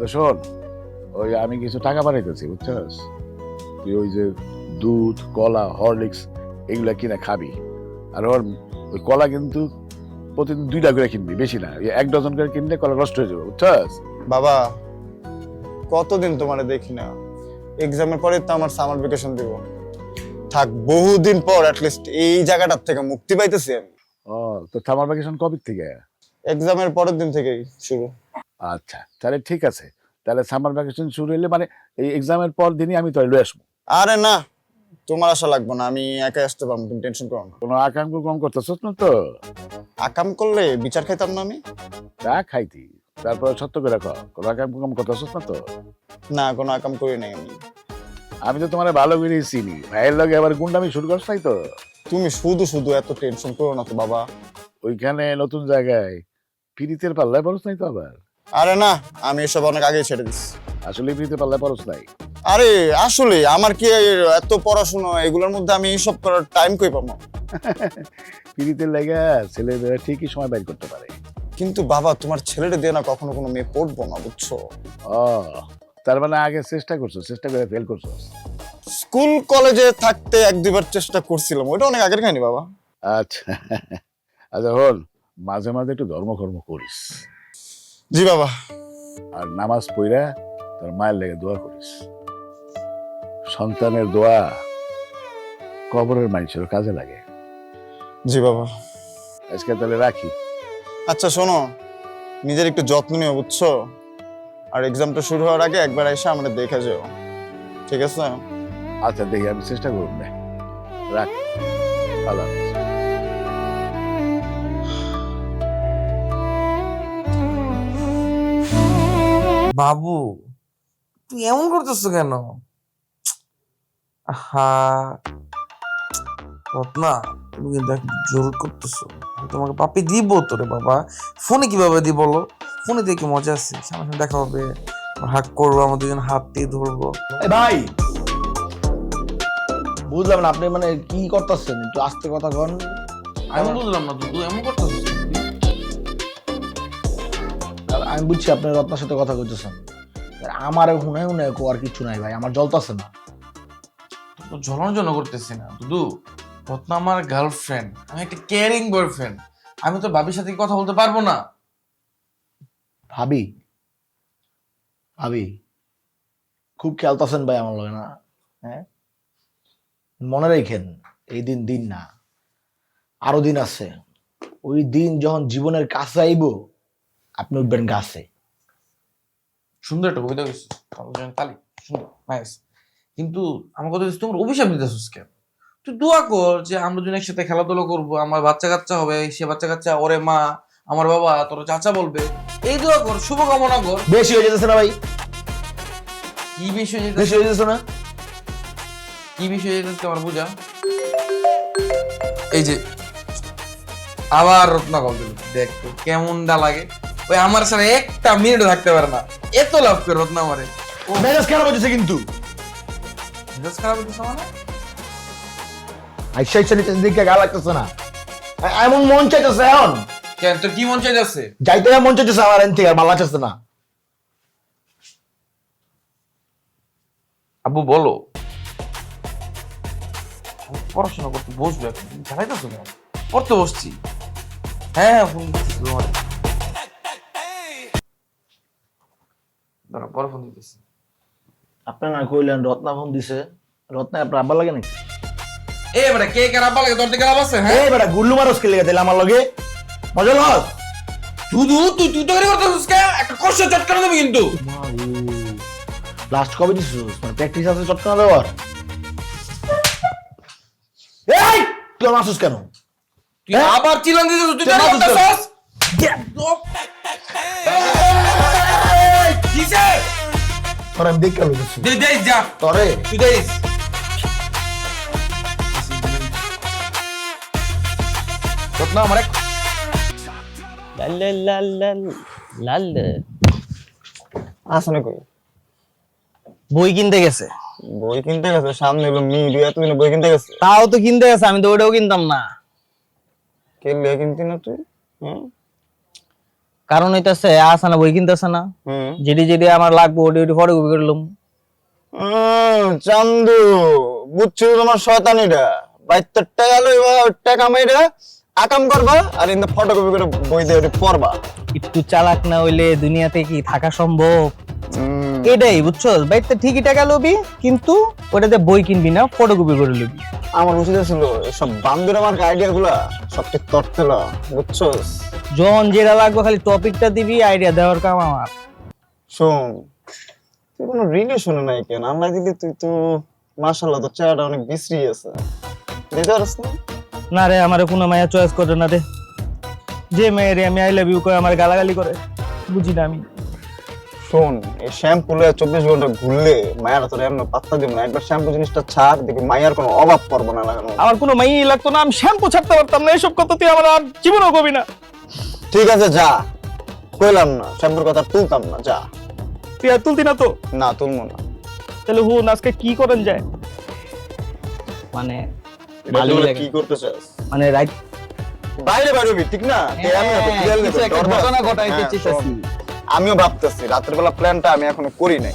তো শোন, ওই আমি কিছু টাকা পাঠাইতেছি, বুঝছস? তুই ওই যে দুধ, কলা, হরলিক্স এগুলা কিনে খাবি, আর ওর ওই কলা কিন্তু প্রতিদিন 2টা করে কিনবি, বেশি না, 1 ডজন করে কিনলে কলা নষ্ট হয়ে যাবে, বুঝছস? বাবা কতদিন তোমারে দেখি না, এক্সামের পরে তো আমার সামার ভ্যাকেশন দিব, থাক বহুদিন পর অ্যাটলিস্ট এই জায়গাটার থেকে মুক্তি পাইতেছি আমি। ও তো সামার ভ্যাকেশন কবে থেকে? এক্সামের পরের দিন থেকেই শুরু। আচ্ছা তাহলে ঠিক আছে, তাহলে সামার ভ্যাকেশন শুরু হলে মানে এই এক্সামের পর দিনই আমি তোর লয়ে আসবো। আরে না, তোমার আশা লাগবে না, আমি একাই আসতে পারবো, তুমি টেনশন করো না। কোনো আকাঙ্ক্ষ কম করতেছ না তো? আকাম করলে বিচার খাইতাম না আমি? তা খাইতি, তারপরে সত্য করে কর, কোনো আকাঙ্ক্ষ কম করতেছ না তো? না, কোনো আকাম করি নাই আমি। আমি তো তোমার ভালো করে চিনি, ভাইয়ের লগে আবার গুন্ডামি শুরু করছ নাই তো? তুমি শুধু শুধু এত টেনশন করো না তো বাবা। ওইখানে নতুন জায়গায় পিরিতের পাল্লায় পড়ছ নাই তো আবার? আরে না, আমি এসব অনেক আগেই ছেড়ে দিচ্ছি। আসলে পিরিতের পাল্লায় পড়ছ নাই? আরে আসলে আমার কি এত পড়াশোনা, এগুলোর মধ্যে আমি এইসব করার টাইম কই পাবো? পিরিতের লাগা ছেলেমেয়েরা ঠিকই সময় বাইর করতে পারে। কিন্তু বাবা তোমার ছেলেটা দিয়ে না কখনো কোনো মেয়ে পড়বো না, বুঝছো? ও তার মানে আগে চেষ্টা করছো, চেষ্টা করে ফেল করছো। স্কুল কলেজে থাকতে এক দুইবার চেষ্টা করছিলাম, ওইটা অনেক আগের কাহিনী বাবা। আচ্ছা আচ্ছা, হল মাঝে মাঝে একটু ধর্মকর্ম করিস, জি বাবা। আর নামাজ পড়া তোর মায়ের লেগে দোয়া করিস। সন্তানের দোয়া কবরের মানুষের কাজে লাগে। জি বাবা। আজকে তাহলে রাখি। আচ্ছা শোনো, নিজের একটু যত্ন নিও, বুঝছো? আর এক্সামটা শুরু হওয়ার আগে একবার এসে আমাদের দেখে যাও, ঠিক আছে? আচ্ছা দেখি, আমি চেষ্টা করব না। রাখ, আল্লাহ হাফেজ। বাবু তুই এমন করতেছো কেন? হা রত্না, তুমি কিন্তু একটু জোর করতেছো। তোমাকে পাপি দিব তোরে বাবা। ফোনে কিভাবে দিব বলো? ফোনে দেখে মজা আছে, সামনে দেখা হবে, হাত করবো, আমরা দুজন হাত দিয়ে ধরবো। এ ভাই, বুঝলাম না আপনি মানে কি করতেছেন, একটু আস্তে কথা কন। আমি বুঝলাম না তুই এমন করতেছিস। আর আমি বুঝছি আপনি রত্নার সাথে কথা কইতেছেন, আমার হুনে হুনে আর কিছু নাই ভাই, আমার জ্বলতাছে না। ঝলন জন করতেছি না দুদু, রত্না আমার গার্লফ্রেন্ড, আমি একটা কেয়ারিং বয়ফ্রেন্ড। আমি তো ভাবির সাথে কথা বলতে পারবো না। ভাবি ভাবি খুব খেলতেছেন ভাই আমার লগে না? হ্যাঁ, মনে রেখেন এই দিন দিন না, আরো দিন আছে। ওই দিন যখন জীবনের কাছে আইব, আপনি উঠবেন গাছে। সুন্দর একটা কবিতা কইছিস, তালি সুন্দর, নাইস। কিন্তু আমার কথা হচ্ছে, তোমার অভিশাপ দিতেছিস কেন? তুই দোয়া কর যে আমরা দুজন একসাথে খেলাধুলা করবো, আমার বাচ্চা কাচ্চা হবে, সে বাচ্চা কাচ্চা ওরে মা, আমার বাবা তোর চাচা বলবে, এই দোয়া কর, শুভকামনা কর। বেশি হয়ে যেতেছে না ভাই? কি বিষয় বেশি হয়ে যেতেছে না? কি বিষয় যেতেছে আমার বুঝা। এই যে আবার রত্না কল দিল, দেখ তো কেমনটা লাগে। ওই আমার সাথে একটা মিনিট থাকতে পারে না, এত লাভ করে রত্না আমারে। মেজাজ খারাপ হচ্ছে কিন্তু, মেজাজ খারাপ হইতেছে মানে? আইসা আইসা নিচে দিকে গা লাগতেছে না, এমন মন চাইতেছে এখন। কেন তোর কি মন চাইতেছে? যাইতে মন চাইতেছে আমার, এন থেকে আর ভালো লাগতেছে না। আব্বু বলো, আমি পড়াশোনা করতে বসবো এখন, ঝাড়াইতেছো কেন? পড়তে বসছি। হ্যাঁ ফোন দিতেছি তোমার, দাঁড়া পরে ফোন দিতেছি। আপনার না কইলেন রত্না ফোন দিছে, রত্না আপনার আব্বা লাগে নাকি? এ বেটা কে কে আব্বা লাগে, তোর থেকে লাভ আছে? হ্যাঁ এই বেটা গুল্লু মারস কে লেগে দিলে আমার লগে মজা লস। তুই তো করে করতেছিস কে? একটা কষ্ট চটকানো দেবে কিন্তু। লাস্ট কবে দিছিস? মানে প্র্যাকটিস আছে চটকানা দেওয়ার? এই তুই মারছিস কেন? তুই আবার চিল্লান দিতেছিস, তুই জানো করতেছিস? কিসে? তোর আমি দেখে লইছি দে দেই যা, তোরে। তুই দেইস। রত্না আমার এক লাল লাল লাল লাল আসলে কই? বই কিনতে গেছে। বই কিনতে গেছে? সামনে এলো মিডিয়া, এতদিনে বই কিনতে গেছে? তাও তো কিনতে গেছে, আমি তো ওটাও কিনতাম না। কে লিয়ে কিনতি না তুই? কারণ হইতাছে আসানা বই কিনতেছে না, যেটি যেটি আমার লাগবে ওটি ওটি ফটো কপি করলাম। চান্দু, বুঝছো তোমার শয়তানিটা? বাইতে টাকা লইবা, টাকা মাইরা আকাম করবা, আর ইন্দা ফটোকপি করে বই দিয়ে ওটি পড়বা। একটু চালাক না হইলে দুনিয়াতে কি থাকা সম্ভব? এটাই বুঝছো, বাইতে ঠিকই টাকা লবি, কিন্তু ওটাতে বই কিনবি না, ফটোকপি করে লবি। আমার উচিত ছিল সব বান্ধব আমার আইডিয়া গুলা সবটি তরতেল, বুঝছো? যখন যেটা লাগবে খালি টপিকটা দিবি, আইডিয়া দেওয়ার কাম আমার। শোন, তুই কোনো রিলেশনে নাই কেন? আমরা দিদি তুই তো মাশাআল্লাহ তোর চেহারাটা অনেক বিশ্রী আছে, দিতে পারছ না? না রে, আমার কোনো মায়া চয়েস করে না রে। যে মেয়েরে আমি আই লাভ ইউ করে আমার গালাগালি করে, বুঝি না আমি। শোন, এই শ্যাম্পু লয়ে 24 ঘন্টা ঘুরলে মায়ারা তোর এমন পাত্তা দিব না। একবার শ্যাম্পু জিনিসটা ছাড়, দেখবি মায়ার কোনো অভাব পড়বো না লাগানো। আমার কোনো মাইই লাগতো না, আমি শ্যাম্পু ছাড়তে পারতাম না। এসব কথা তুই আমার আর জীবনেও কবি না। ঠিক আছে যা, কইলাম না শ্যাম্পুর কথা তুলতাম না, যা। তুই আর তুলতি না তো? না তুলবো না। তাহলে হুন আজকে কি করেন যায়? মানে কি করতে চাস? মানে রাইট বাইরে বাইরে ঠিক না তো আমি তো clear কিছু একটা করতে ঘটনা পারবো। ঘটাইতে হ্যাঁ, চাইতাছি। শোন, আমিও ভাবতেছি রাতের বেলা প্ল্যানটা আমি এখনো করি নাই,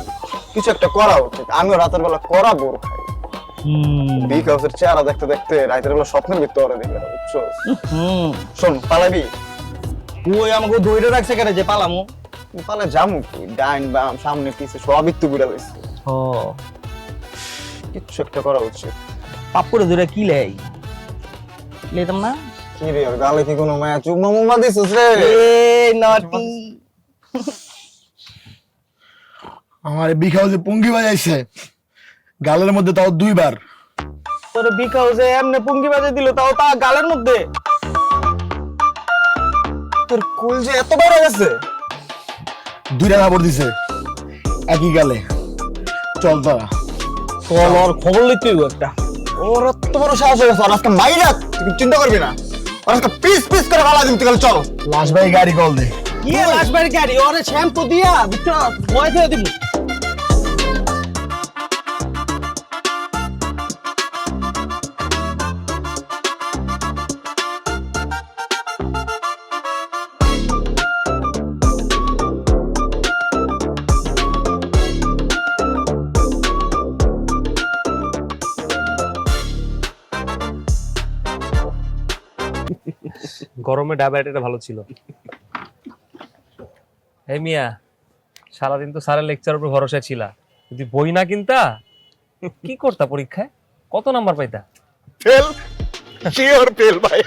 কিছু একটা করা উচিত। আমিও রাতের বেলা করা বোর খাই, বিগ হাউসের চেহারা দেখতে দেখতে রাতের বেলা স্বপ্নের ভিতরে দেখবে বুঝছো। শোন পালাবি, ওই আমাকে ধইরে রাখছে কেন যে পালামু? পালা জামু কি ডাইন বাম সামনে পিছে সবই তো ঘুরে গেছে, ও কিছু একটা করা উচিত। পাপ্পুরে ধরে কি লাই লেতাম না? কি রে ওর গালে কি কোনো মায়া চুম্মা মুম্মা দিছিস রে? নটি আমার বিগ হাউসে পুঙ্গি বাজাইছে গালের মধ্যে, তাও 2 বার। তোর বিগ হাউসে এমনি পুঙ্গি বাজে দিল, তাও তা গালের মধ্যে। তোর কুল যে এত বড় গেছে, 2টা কাপড় দিছে একই গালে। চল তোরা চল ওর খবর লিখতে হইব একটা। ওর এত বড় সাহস হয়ে গেছে, আর আজকে মাইরা তুই চিন্তা করবি না, আর আজকে পিস পিস করে ফালা দিম, তুই খালি চল। লাশ ভাই গাড়ি কল দে। কি লাশবাড়ি গাড়ি ওরে শ্যাম্পু দিয়া বুঝছো ভয় দিয়ে দিবি। গরমে ডায়াবেটিসটা ভালো ছিল। এই মিয়া, সারাদিন তো স্যারের লেকচার উপর ভরসা ছিলা, যদি বই না কিনতা কি করতা পরীক্ষায়? কত নাম্বার পাইতা? ফেল, শিওর ফেল ভাই।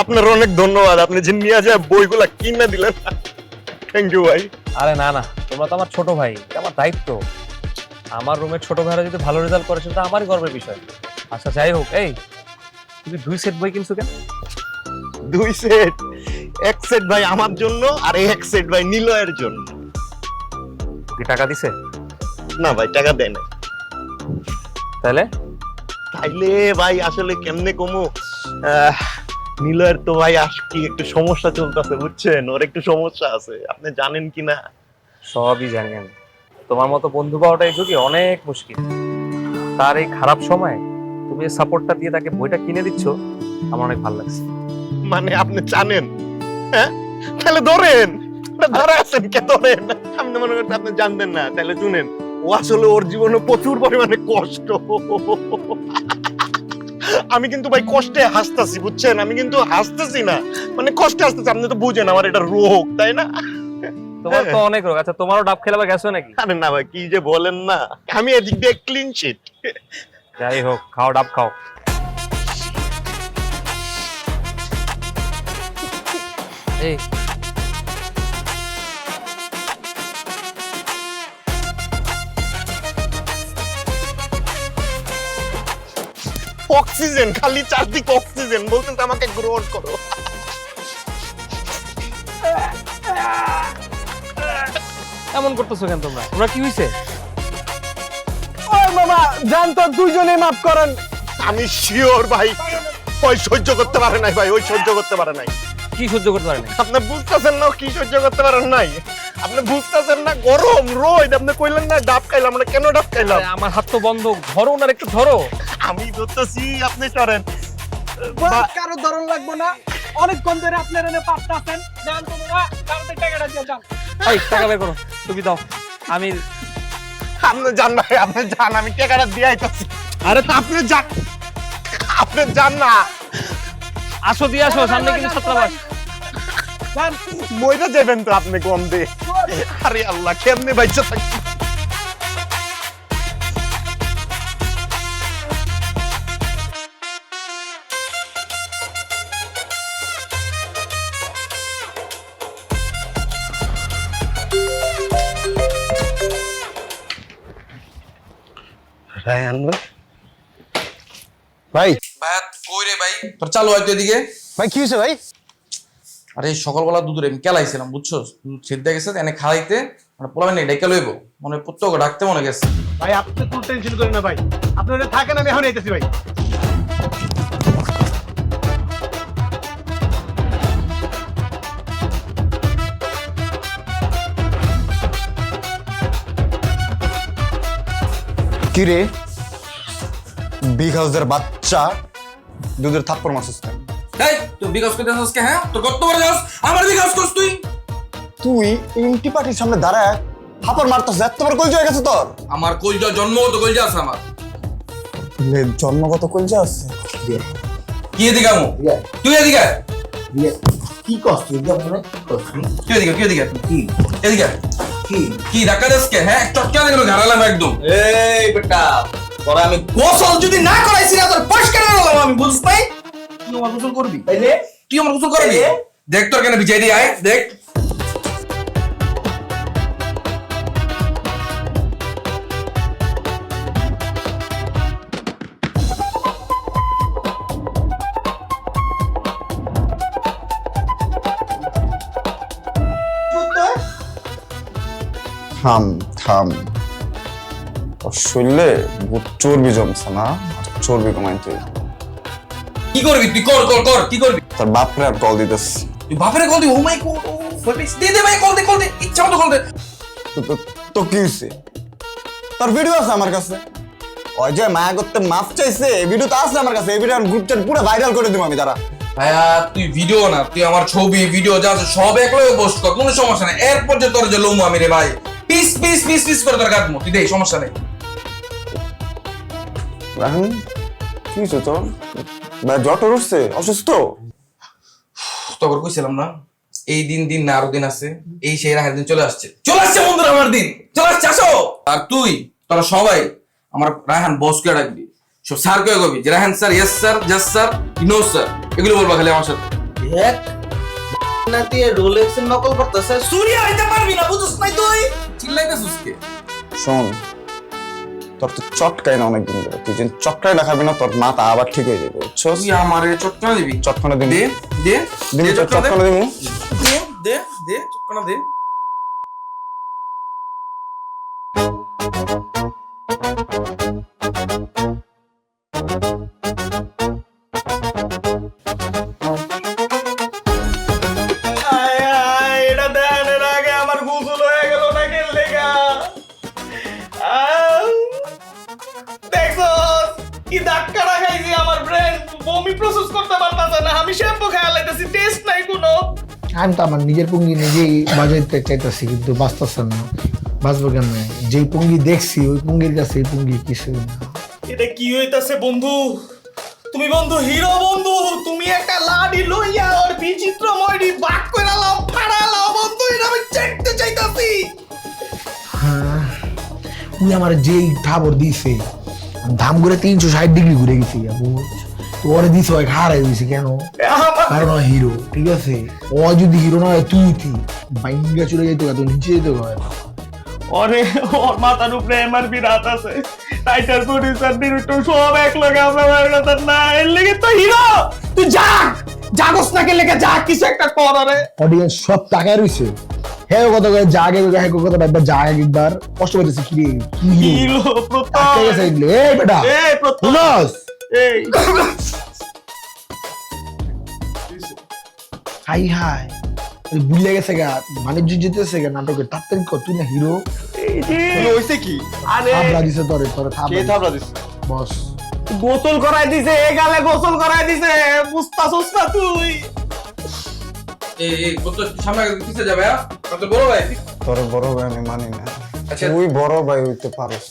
আপনার অনেক ধন্যবাদ, আপনি যে নিয়ে যায় বইগুলা কিনে দিলেন, থ্যাংক ইউ ভাই। আরে না না, তোমরা তো আমার ছোট ভাই, এটা আমার দায়িত্ব। আমার রুমের ছোট ভাইরা যদি ভালো রেজাল্ট করে সেটা আমারই গর্বের বিষয়। আচ্ছা যাই হোক, এই তুমি 2 সেট বই কিনছো কেন? 2 সেট, 1 সেট ভাই আমার জন্য আর 1 সেট ভাই নিলয়ের জন্য। কি টাকা দিছে? না ভাই টাকা দেয় না। তাহলে তাইলে ভাই আসলে কেমনে কমু, নিলয়ের তো ভাই কি একটু সমস্যা চলতেছে বুঝছেন, ওর একটু সমস্যা আছে, আপনি জানেন কি না? সবই জানি আমি। তোমার মতো বন্ধু পাওয়াটা এই যুগে অনেক মুশকিল। তার এই খারাপ সময় তুমি সাপোর্টটা দিয়ে তাকে বইটা কিনে দিচ্ছ, আমার অনেক ভালো লাগছে। মানে আপনি জানেন? হ্যাঁ তাহলে ধরেন, ধরে আছেন কে ধরেন, আপনি মনে করতে আপনি জানতেন না, তাহলে শুনেন, ও আসলে ওর জীবনে প্রচুর পরিমাণে কষ্ট। আমি কিন্তু ভাই কষ্টে হাসতাছি বুঝছেন, আমি কিন্তু হাসতেছি না, মানে কষ্টে হাসতেছি, আপনি তো বুঝেন আমার এটা রোগ তাই না? তোমার তো অনেক রোগ। আচ্ছা তোমারও ডাব খেলাবার গেছো নাকি? আরে না ভাই কি যে বলেন না, আমি এদিক দিয়ে ক্লিন শিট। যাই হোক, খাও ডাব খাও। এই অক্সিজেন, খালি চারদিক অক্সিজেন, বলতেন তো আমাকে গ্রহণ করো। এমন করতেছো কেন তোমরা? তোমরা কি হইছে? ওই মামা জান তো দুইজনেই মাফ করেন। আমি শিওর ভাই ওই সহ্য করতে পারে নাই ভাই, ওই সহ্য করতে পারে নাই। কি সহ্য করতে পারেন? আপনি বুঝতেছেন না কি সহ্য করতে পারেন নাই, আপনি বুঝতেছেন না গরম রোদ, আপনি কইলেন না ডাব খাইলাম, আমরা কেন ডাব খাইলাম? আমার হাত তো বন্ধ, ধরো না একটু ধরো। আমি ধরতেছি আপনি চড়েন। কারো ধরন লাগবো না, অনেক কম ধরে আপনার এনে পাপটা আছেন। জান তো মামা কারোতে টাকাটা দিয়ে যান। এই টাকা বের করো, তুমি দাও। আমি আপনি জান ভাই, আপনি জান, আমি টাকাটা দিয়ে আইতাছি। আরে তা আপনি জান, আপনি জান না। আসো দিয়ে আসো, সামনে কিন্তু ছাত্রাবাস। মইরা যাবেন তো আপনি গন্ধে। আরে আল্লাহ কেমনে বাইচা থাকি। রায়ান ভাই, ভাই কই রে ভাই, তোর চালু হয়তো এদিকে। ভাই কি হয়েছে ভাই? আরে সকালবেলা দুধরে আমি কেলাইছিলাম বুঝছো, দুধ সিদ্ধ গেছে এনে খাইতে, মানে পোলাবেন নেই ডেকে লইব, মনে প্রত্যেক ডাকতে মনে গেছে। ভাই আপনি তো টেনশন করেন না ভাই, আপনারা থাকেন, আমি এখন আইতেছি ভাই। কি রে বিগ হাউসের বাচ্চা, দুধের থাপ্পড় মারছিস কেন? এই তুই বিকাশ করতে আসছিস কে? হ্যাঁ তোর কত বড় যাস আমার বিকাশ করছ তুই? তুই এমটি পার্টির সামনে দাঁড়ায় থাপ্পড় মারতাস, এত বড় কলজা হয়ে গেছে তোর? আমার কলজা জন্মগত কলজা আছে আমার। জন্মগত কলজা আছে? কি এদিকে আমু? তুই এদিকে আয়। কি কষ্ট মানে তুই এদিকে কি এদিকে কি কি ধাক্কা দিস কে? হ্যাঁ চটকা দেখো ঘাড়ালাম একদম। এই বেটা তোরা আমি গোসল যদি না করাইছি না তোর পরিষ্কার করলাম আমি, বুঝছ নাই? তুই আমার গোসল করবি? তাইলে তুই আমার গোসল করবি? দেখ তোর কেন বিছাই দিয়ে আয় দেখ। থাম থাম, ওর শরীরে বহুত চর্বি জমছে না, আর চর্বি কমাইতে কি করবি তুই? কর কর কর কি করবি? তোর বাপরে আর কল দিতেস। তুই বাপরে কল দি? ও মাই গড, দে দে ভাই কল দে ইচ্ছা মতো কল দে। তো কি হয়েছে? তোর ভিডিও আছে আমার কাছে, ওই যে মায়া করতে মাফ চাইছে এই ভিডিও তো আছে আমার কাছে, এই ভিডিও গ্রুপ চ্যাট পুরো ভাইরাল করে দিব আমি। তারা ভাইয়া তুই ভিডিও না, তুই আমার ছবি ভিডিও যা আছে সব একলাই পোস্ট কর, কোনো সমস্যা নাই। এরপর যে তোর যে লমু আমি রে ভাই পিস পিস পিস পিস করে তোর কাটমু, তুই দেখ সমস্যা নেই। রাহুল কি হয়েছে তোর? ভাই জ্বর উঠছে, অসুস্থ? তখন কইছিলাম না এই দিন দিন না আরো দিন আছে, এই সেই রাহের দিন চলে আসছে বন্ধুরা, আমার দিন চলে আসছে, আসো। আর তুই তোরা সবাই আমার রায়হান বসকে ডাকবি, সব স্যার কে কবি যে রায়হান স্যার, ইয়েস স্যার, জাস স্যার, নো স্যার, এগুলো বলবা খালি আমার সাথে। দেখ না তুই রোলেক্স এর নকল করতেছিস, সূর্য হইতে পারবি না, বুঝছ নাই তুই? চিল্লাইতেছিস কে? শোন, তোর তো চটকাই না অনেকদিন ধরে, তুই যেন চটকাই দেখাবি না তোর মাথা আবার ঠিক হয়ে যাবে, বুঝছো? তুই আমারে চটকানা দিবি? চটকানা দিবি? দে দে দিবি চটকানা দিবি? দে দে দে চটকানা দে। এটা দেখানোর আগে আমার গোসল হয়ে গেল না কেন লেগা? দেখো কি ধাক্কা খাইছি, আমার ব্রেন বমি প্রসেস করতে পারতাছে না, আমি শ্যাম্পু খেয়ে লাইতেছি, টেস্ট নাই কোনো। আমি তো আমার নিজের পুঙ্গি নিজেই বাজাইতে চাইতেছি, কিন্তু বাঁচতেছে না। বাঁচবো কেন? যেই পুঙ্গি দেখছি ওই পুঙ্গির কাছে এই পুঙ্গি কিছু না। এটা কি হইতাছে বন্ধু? তুমি বন্ধু হিরো বন্ধু, তুমি একটা লাডি লইয়া আর বিচিত্রময়ডি বাক করে লাও, ফাড়ালাও বন্ধু, এটা আমি চেকতে চাইতাছি। হ্যাঁ, তুই আমার যেই ঠাবর দিছে ধাম করে 360 ডিগ্রি ঘুরে গেছি। ওরে দিছে ওই খারাই হয়েছে কেন? কারণ ও হিরো, ঠিক আছে? ও যদি হিরো না হয় তুই বাইঙ্গা চলে যেত, এত নিচে যেত। ওরে ওর মাথার উপরে এমআরপি রাত আছে, টাইটার প্রোডিউসার ডিরেক্টর সব এক লগে, আমরা মারলাম না, এর লেগে তো হিরো। তুই জাগস না কে লেগে, যা কিছু একটা কর। আরে অডিয়েন্স সব টাকায় রইছে। হ্যাঁ কথা কয় জাগে হ্যাঁ কথা একবার জাগে একবার কষ্ট করতেছে। কি রে কি হিরো প্রতাপ, এই বেটা এই প্রতাপ, শুনস? এই হাই হাই বুঝলে গেছে গা, বাণিজ্য জিতেছে গা নাটকের, তাড়াতাড়ি কর, তুই না হিরো। হইছে কি? আরে থাবড়া দিছে তোরে, কে থাবড়া দিছে? বস গোসল করাই দিছে, এ গালে গোসল করাই দিছে, বুঝতাছস না তুই? এই কত সামনে কিসে যাবে? কত বড় ভাই? তোর বড় ভাই আমি মানি না, আচ্ছা তুই বড় ভাই হইতে পারস।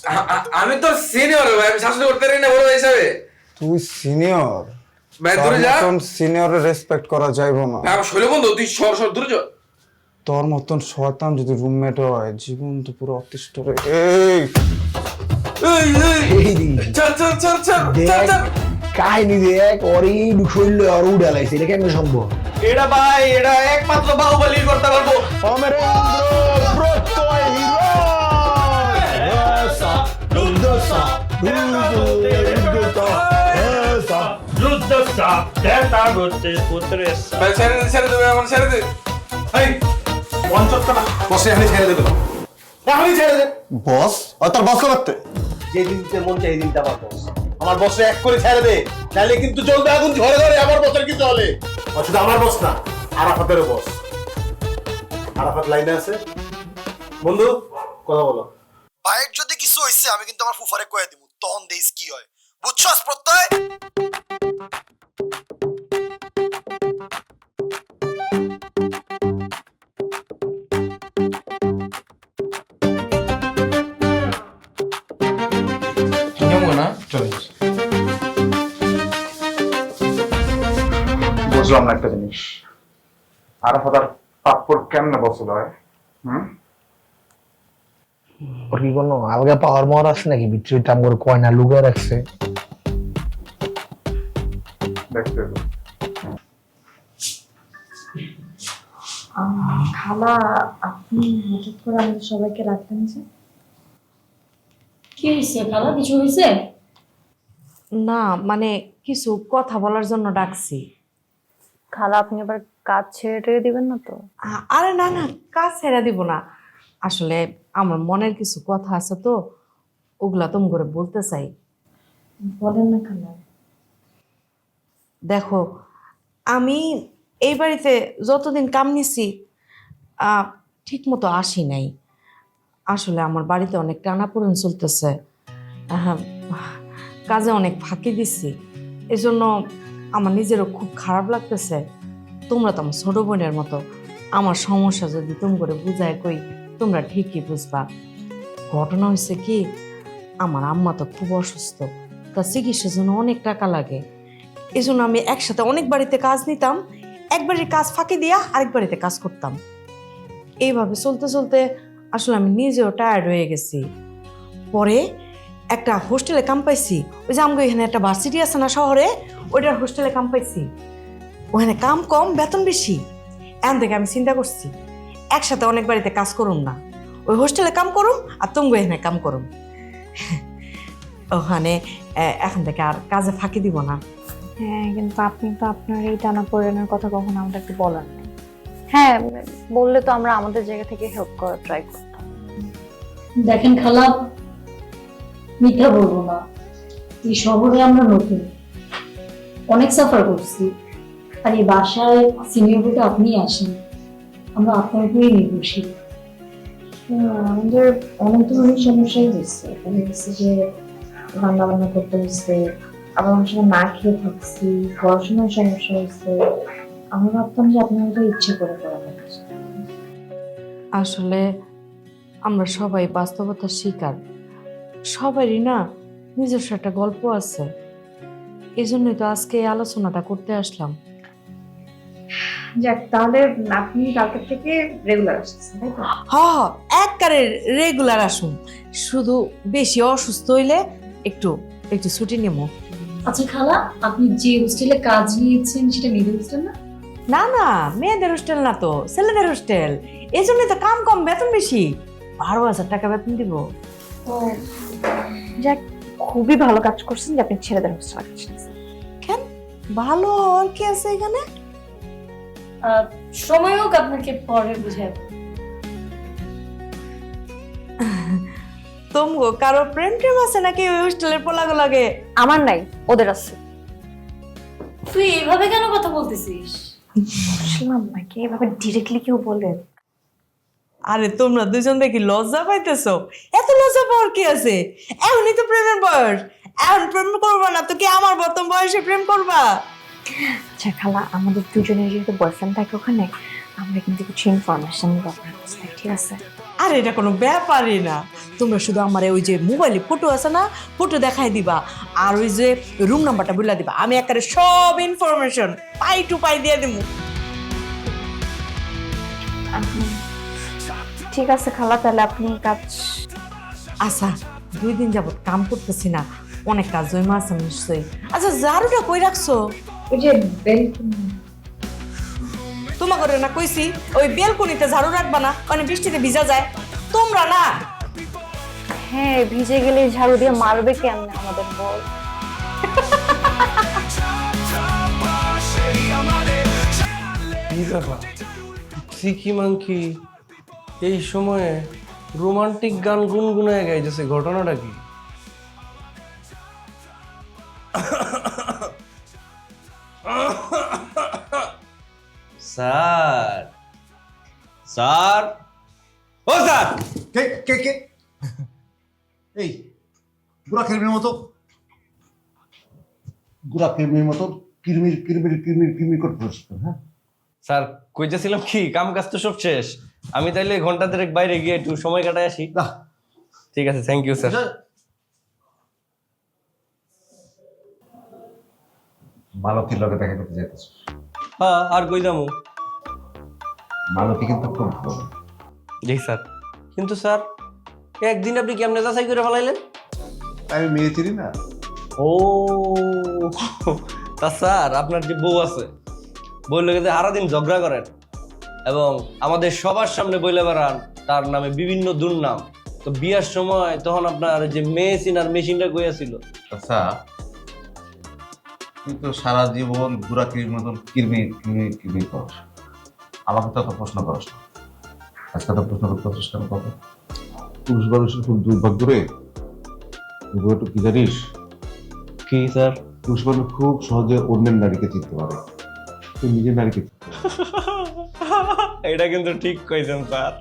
আমি তো সিনিয়র ভাই, আমি শাসন করতে পারি না বড় ভাই হিসাবে। তুই সিনিয়র, ভাই দূরে যা। তোর সিনিয়রের রেসপেক্ট করা যাইবো না। আমার শৈল বন্ধু, তুই সর সর দূরে যা। তোর মতন শয়তান যদি রুমমেট হয় জীবন তো পুরো অতিষ্ঠ রে। এই চল চল চল চল চল চল। কাহিনী দেখ, ওরই শৈল আর উড়ে লাইছে, এটা কেমন সম্ভব? এটা ভাই, এটা একমাত্র বাহুবলী করতে পারবো। ভাই ছেড়ে দে, ছেড়ে দে ভাই, আমার ছেড়ে দে। এই পঞ্চটা বসে এখানে ছেড়ে দেবে, এখনই ছেড়ে দে। বস, ও তোর বস করতে যে দিনতে মন চাই দিনটা আমার বস, আমার বসে এক করে ছেড়ে দে, নাহলে কিন্তু চলবে আগুন ঝরে ধরে আমার বসের কিছু হলে। আর শুধু আমার বস না, আরাফাতেরও বস। আরাফাত লাইনে আছে, বন্ধু কথা বলো। ভাইয়ের যদি কিছু হইছে আমি কিন্তু আমার ফুফারে কয়ে দিব, তখন দেইস কি হয়, বুঝছস প্রত্যয়? বুঝলাম না একটা জিনিস, আরাফাত আর পাপ্পর কেমনে পছন্দ হয়? ওর কি কোনো আলগা পাওয়ার মাওয়ার আছে নাকি? ভিতরে আমার কয়না লুকায় রাখছে। দেখতে হবে। খালা, আপনি হঠাৎ করে আমাদের সবাইকে রাখলেন যে? কি হয়েছে খালা, কিছু হয়েছে? না মানে কিছু কথা বলার জন্য ডাকছি। খালা, আপনি আবার কাজ ছেড়ে টেড়ে দিবেন না তো? আরে না না, কাজ ছেড়ে দিব না। আসলে আমার মনের কিছু কথা আছে তো, ওগুলা তুমি করে বলতে চাই। বলেন না খালা। দেখো, আমি এই বাড়িতে যতদিন কাম নিছি ঠিক মতো আসি নাই। আসলে আমার বাড়িতে অনেক টানাপোড়েন চলতেছে, কাজে অনেক ফাঁকি দিচ্ছি। এজন্য আমার নিজেরও খুব খারাপ লাগতেছে। তোমরা তো আমার ছোট বোনের মতো, আমার সমস্যা যদি তুমি করে বুঝায় কই তোমরা ঠিকই বুঝবা। ঘটনা হয়েছে কি, আমার আম্মা তো খুব অসুস্থ, তার চিকিৎসার জন্য অনেক টাকা লাগে। এই জন্য আমি একসাথে অনেক বাড়িতে কাজ নিতাম, এক বাড়ির কাজ ফাঁকি দিয়া আরেক বাড়িতে কাজ করতাম। এইভাবে চলতে চলতে আসলে আমি নিজেও টায়ার্ড হয়ে গেছি। পরে একটা হোস্টেলে কাম পাইছি, ওই যে আমাকে এখানে একটা ভার্সিটি আছে না শহরে, ওইটার হোস্টেলে কাম পাইছি। ওখানে কাম কম, বেতন বেশি। এখান থেকে আমি চিন্তা করছি একসাথে অনেক বাড়িতে কাজ করুম না, ওই হোস্টেলে কাম করুম আর তুমি এখানে কাম করুম। ওখানে এখন থেকে আর কাজে ফাঁকি দিব না। হ্যাঁ, কিন্তু আপনি তো আপনার এই টানাপোড়েনের কথা কখনো আমাদেরকে বলার নেই। হ্যাঁ, বললে তো আমরা আমাদের জায়গা থেকে হেল্প করার ট্রাই করতাম। দেখেন খালা, মিথ্যা বলবো না, এই শহরে আমরা নতুন, অনেক সাফার করছি। আর এই বাসায় সিনিয়র বলতে আপনি আসেন, আমরা আপনার উপরেই নির্ভরশীল। আমাদের অনেক ধরনের সমস্যাই হচ্ছে। এখানে হচ্ছে যে রান্না বান্না করতে হচ্ছে, আবার অনেক সময় না খেয়ে থাকছি, পড়াশোনার সমস্যা হচ্ছে। আমরা ভাবতাম যে আপনার ওটা ইচ্ছে করে করা হচ্ছে। আসলে আমরা সবাই বাস্তবতার শিকার, সবারই না নিজস্ব একটা গল্প আছে। এই জন্যই তো আজকে এই আলোচনাটা করতে আসলাম। যাক, তাহলে আপনি কালকে থেকে রেগুলার আসছেন, তাই তো? একবারে রেগুলার আসুন, শুধু বেশি অসুস্থ হইলে একটু একটু ছুটি নেব। আচ্ছা খালা, আপনি যে হোস্টেলে কাজ নিয়েছেন সেটা মেয়েদের হোস্টেল না? না না, মেয়েদের হোস্টেল না তো, ছেলেদের হোস্টেল। এই জন্যই তো কাম কম, বেতন বেশি। 12,000 টাকা বেতন দিব। তো যাক, খুবই ভালো কাজ করছেন যে আপনি ছেলেদের হোস্টেলে কাজ নিয়েছেন। কেন ভালো আর কি আছে এখানে? সময় হোক, আপনাকে পরে বুঝাবো। তোমগো কারো প্রেম টেম আছে নাকি ওই হোস্টেলের পোলাগো লাগে? আমার নাই, ওদের আছে। তুই এইভাবে কেন কথা বলতেছিস? বুঝলাম না, কি এভাবে ডিরেক্টলি কেউ বলে? আরে তোমরা দুজন দেখি লজ্জা পাইতেছো। এত লজ্জা পাওয়ার কি আছে? এখনই তো প্রেমের বয়স, এখন প্রেম করবা না তো কি আমার বর্তমান বয়সে প্রেম করবা? আচ্ছা খালা, আমাদের দুজনের যেহেতু বয়ফ্রেন্ড থাকে ওখানে, আমরা কিন্তু কিছু ইনফরমেশন নিব আপনার কাছ থেকে, ঠিক আছে? আর এটা কোনো ব্যাপারই না। তোমরা শুধু আমার ওই যে মোবাইলে ফটো আছে না, ফটো দেখাই দিবা, আর ওই যে রুম নাম্বারটা বলে দিবা। আমি একেবারে সব ইনফরমেশন পাই টু পাই দিয়ে দিব। ঠিক আছে খালা, তাহলে আপনি কাজ। আচ্ছা, 2 দিন যাবত কাম করতেছি না, অনেক কাজ জমা আছে নিশ্চয়ই। আচ্ছা, ঝাড়ুটা কই রাখছো? ওই যে বেলকনি। তোমাকে না কইছি ওই বেলকনিতে ঝাড়ু রাখবা না, মানে বৃষ্টিতে ভিজা যায়। তোমরা না। হ্যাঁ, ভিজে গেলে ঝাড়ু দিয়ে মারবে কেমনে আমাদের বল? কি ব্যাপার, সিকি মাংকি এই সময়ে রোমান্টিক গান গুনগুনায় গাইতেছে, ঘটনাটা কি? স্যার, স্যার, ও স্যার, কে কে কে এই গুড়া কিরমির মতো, গুড়া কিরমির মতো কিরমির কিরমির কিরমির কিরমির করতেছ? হ্যাঁ স্যার, কইতেছিলাম কি, কাম কাজ তো সব শেষ, আমি তাইলে ঘন্টা দেড়েক বাইরে গিয়ে একটু সময় কাটাই আসি। ঠিক আছে, থ্যাংক ইউ স্যার। মালতীর লগে দেখা করতে যাইতেছ? হ্যাঁ, আর কই যাবো? মালতী কিন্তু খুব ভালো। জি স্যার। কিন্তু স্যার একদিন আপনি কেমনে যাচাই করে ফেলাইলেন? আমি মেয়ে চিনি না। ও তা স্যার, আপনার যে বউ আছে, বউর লোকে যে সারাদিন ঝগড়া করেন এবং আমাদের সবার সামনে বইলে বেড়ান তার নামে বিভিন্ন দুর্নাম, তো বিয়ার সময় তখন আপনার যে মেয়ে চিনার মেশিনটা গইয়াছিল। আচ্ছা, তুই তো সারা জীবন ঘোরা কিরির মতন কিরমি কিরমি কিরমি করস, আমাকে তো এত প্রশ্ন করস না। আজকে তো প্রশ্ন করতেছিস কেন? কথা পুরুষ মানুষের খুব দুর্ভাগ্য রে। তুই একটু কি জানিস? কি স্যার? পুরুষ মানুষ খুব সহজে অন্যের নারীকে চিনতে পারে, তুই নিজের নারীকে চিনতে পারে। এটা কিন্তু ঠিক কইছেন স্যার।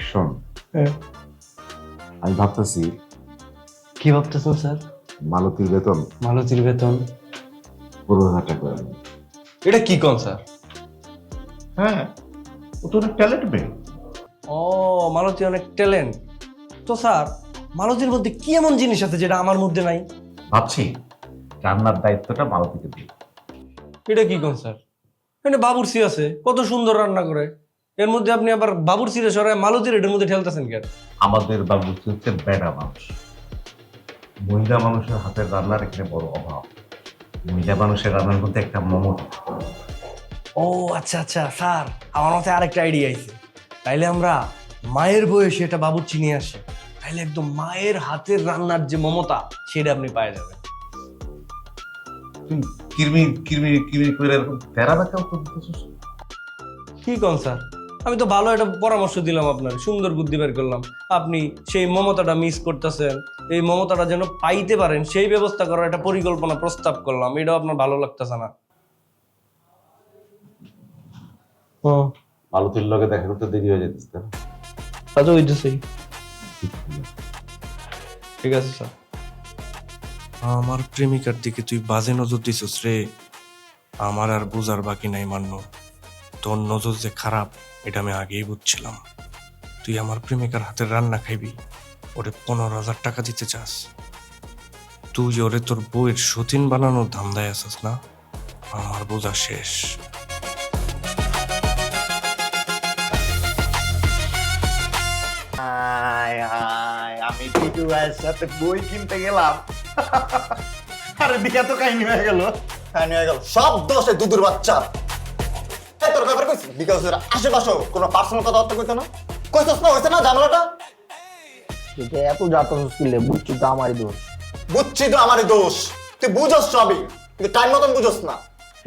শোন, আমি ভাবতেছি। কি ভাবতেছেন স্যার? মালতীর বেতন মালতীর বেতন 15,000 টাকা। এটা কি কোন স্যার? হ্যাঁ, ও তো অনেক ট্যালেন্ট মেয়ে। ও, মালতী অনেক ট্যালেন্ট। তো স্যার, মালতীর মধ্যে কি এমন জিনিস আছে যেটা আমার মধ্যে নাই? ভাবছি রান্নার দায়িত্বটা মালতীকে দিই। এটা কি কোন স্যার? এটা বাবুর্চি আছে, কত সুন্দর রান্না করে, এর মধ্যে আপনি আবার বাবুর্চিরে সরায় মালতীর এটার মধ্যে ঠেলতেছেন কেন? আমাদের বাবুর্চি হচ্ছে বেড়া মানুষ। মহিলা মানুষের হাতের রান্নার এখানে বড় অভাব। মহিলা মানুষের রান্নার মধ্যে একটা মমতা। ও আচ্ছা আচ্ছা স্যার, আমার মাথায় আরেকটা আইডিয়া আছে। তাইলে আমরা মায়ের বয়সে এটা বাবুর্চি নিয়ে আসি, তাইলে একদম মায়ের হাতের রান্নার যে মমতা সেটা আপনি পাই যাবেন। তুই কিরমি কিরমি কিরমি করে এরকম তেরা দেখা করতেছিস। কি কোন স্যার? আমি তো ভালো একটা পরামর্শ দিলাম আপনার, সুন্দর বুদ্ধি বের করলাম। আপনি সেই মমতাটা মিস করতেছেন, এই মমতাটা যেন পাইতে পারেন সেই ব্যবস্থা করার একটা পরিকল্পনা প্রস্তাব করলাম, এটাও আপনার ভালো লাগতেছে না? মালতীর লগে দেখা করতে দেরি হয়ে যেতেছে না? আচ্ছা, ওইটাই ঠিক আছে স্যার। আমার প্রেমিকার দিকে তুই বাজে নজর দিছিস রে, আমার আর বোঝার বাকি নাই মান্য। তোর নজর যে খারাপ এটা আমি আগেই বুঝছিলাম। তুই আমার প্রেমিকার হাতের রান্না খাইবি, ওরে 15,000 টাকা দিতে চাস? তুই ওরে তোর বউয়ের সতীন বানানোর ধান্দায় আছিস না? আমার বোঝা শেষ। আমি টিটু ভাইয়ের সাথে বই কিনতে গেলাম, আরে দিকে তো কাহিনী হয়ে গেল। সব দোষে দুধুর বাচ্চা। তোর ব্যাপার কইছিস বিকাশ আশেপাশে কোনো পার্সোনাল কথা বার্তা কইতো না, কইছস না? হয়েছে না ঝামেলাটা? এত যাতায়াত করলে বুঝছি তো আমারই দোষ। বুঝছি তো আমারই দোষ, তুই বুঝস সবই, কিন্তু টাইম মতন বুঝস না,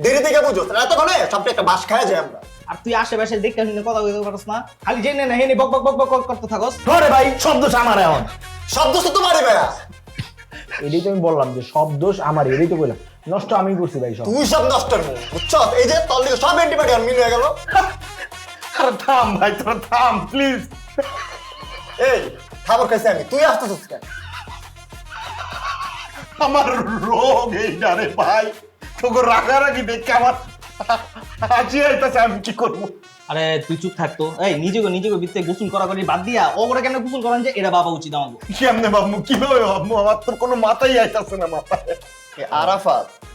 দেরি থেকে বুঝস। এতক্ষণে সবটা একটা বাস খাওয়া যায় আমরা। আর তুই আশেপাশে দেখতে শুনে কথা বলতে পারছ না, খালি জেনে না হেনে বক বক বক বক করতে থাকস। আরে ভাই, সব দোষ আমার। এখন সব দোষ তো তোমারই ভাইয়া। এটাই তো আমি বললাম যে সব দোষ আমার, এটাই তো বললাম নষ্ট আমি করছি ভাই সব। তুই সব নষ্টের মুখ, বুঝছস? এই যে তোর দিকে সব অ্যান্টিবায়োটিক মিল হয়ে গেল। আরে থাম ভাই, তোরা থাম প্লিজ। এই খাবার খাইছি আমি, তুই আসতেছিস কেন? আমার রোগ এইটা রে ভাই, তোকে রাগারাগি দেখে আমার হাসি আইতাছে, আমি কি করবো? আরে তুই চুপ থাকতো। এই নিজেকে বিতে গোসল করা করি বাদ দিয়া ও করে কেন গোসল করেন যে এটা বাবা উচিত আমাকে। কেমনে ভাববো, কিভাবে ভাববো? আমার তোর কোনো মাথাই আইতাছে না মাথায়।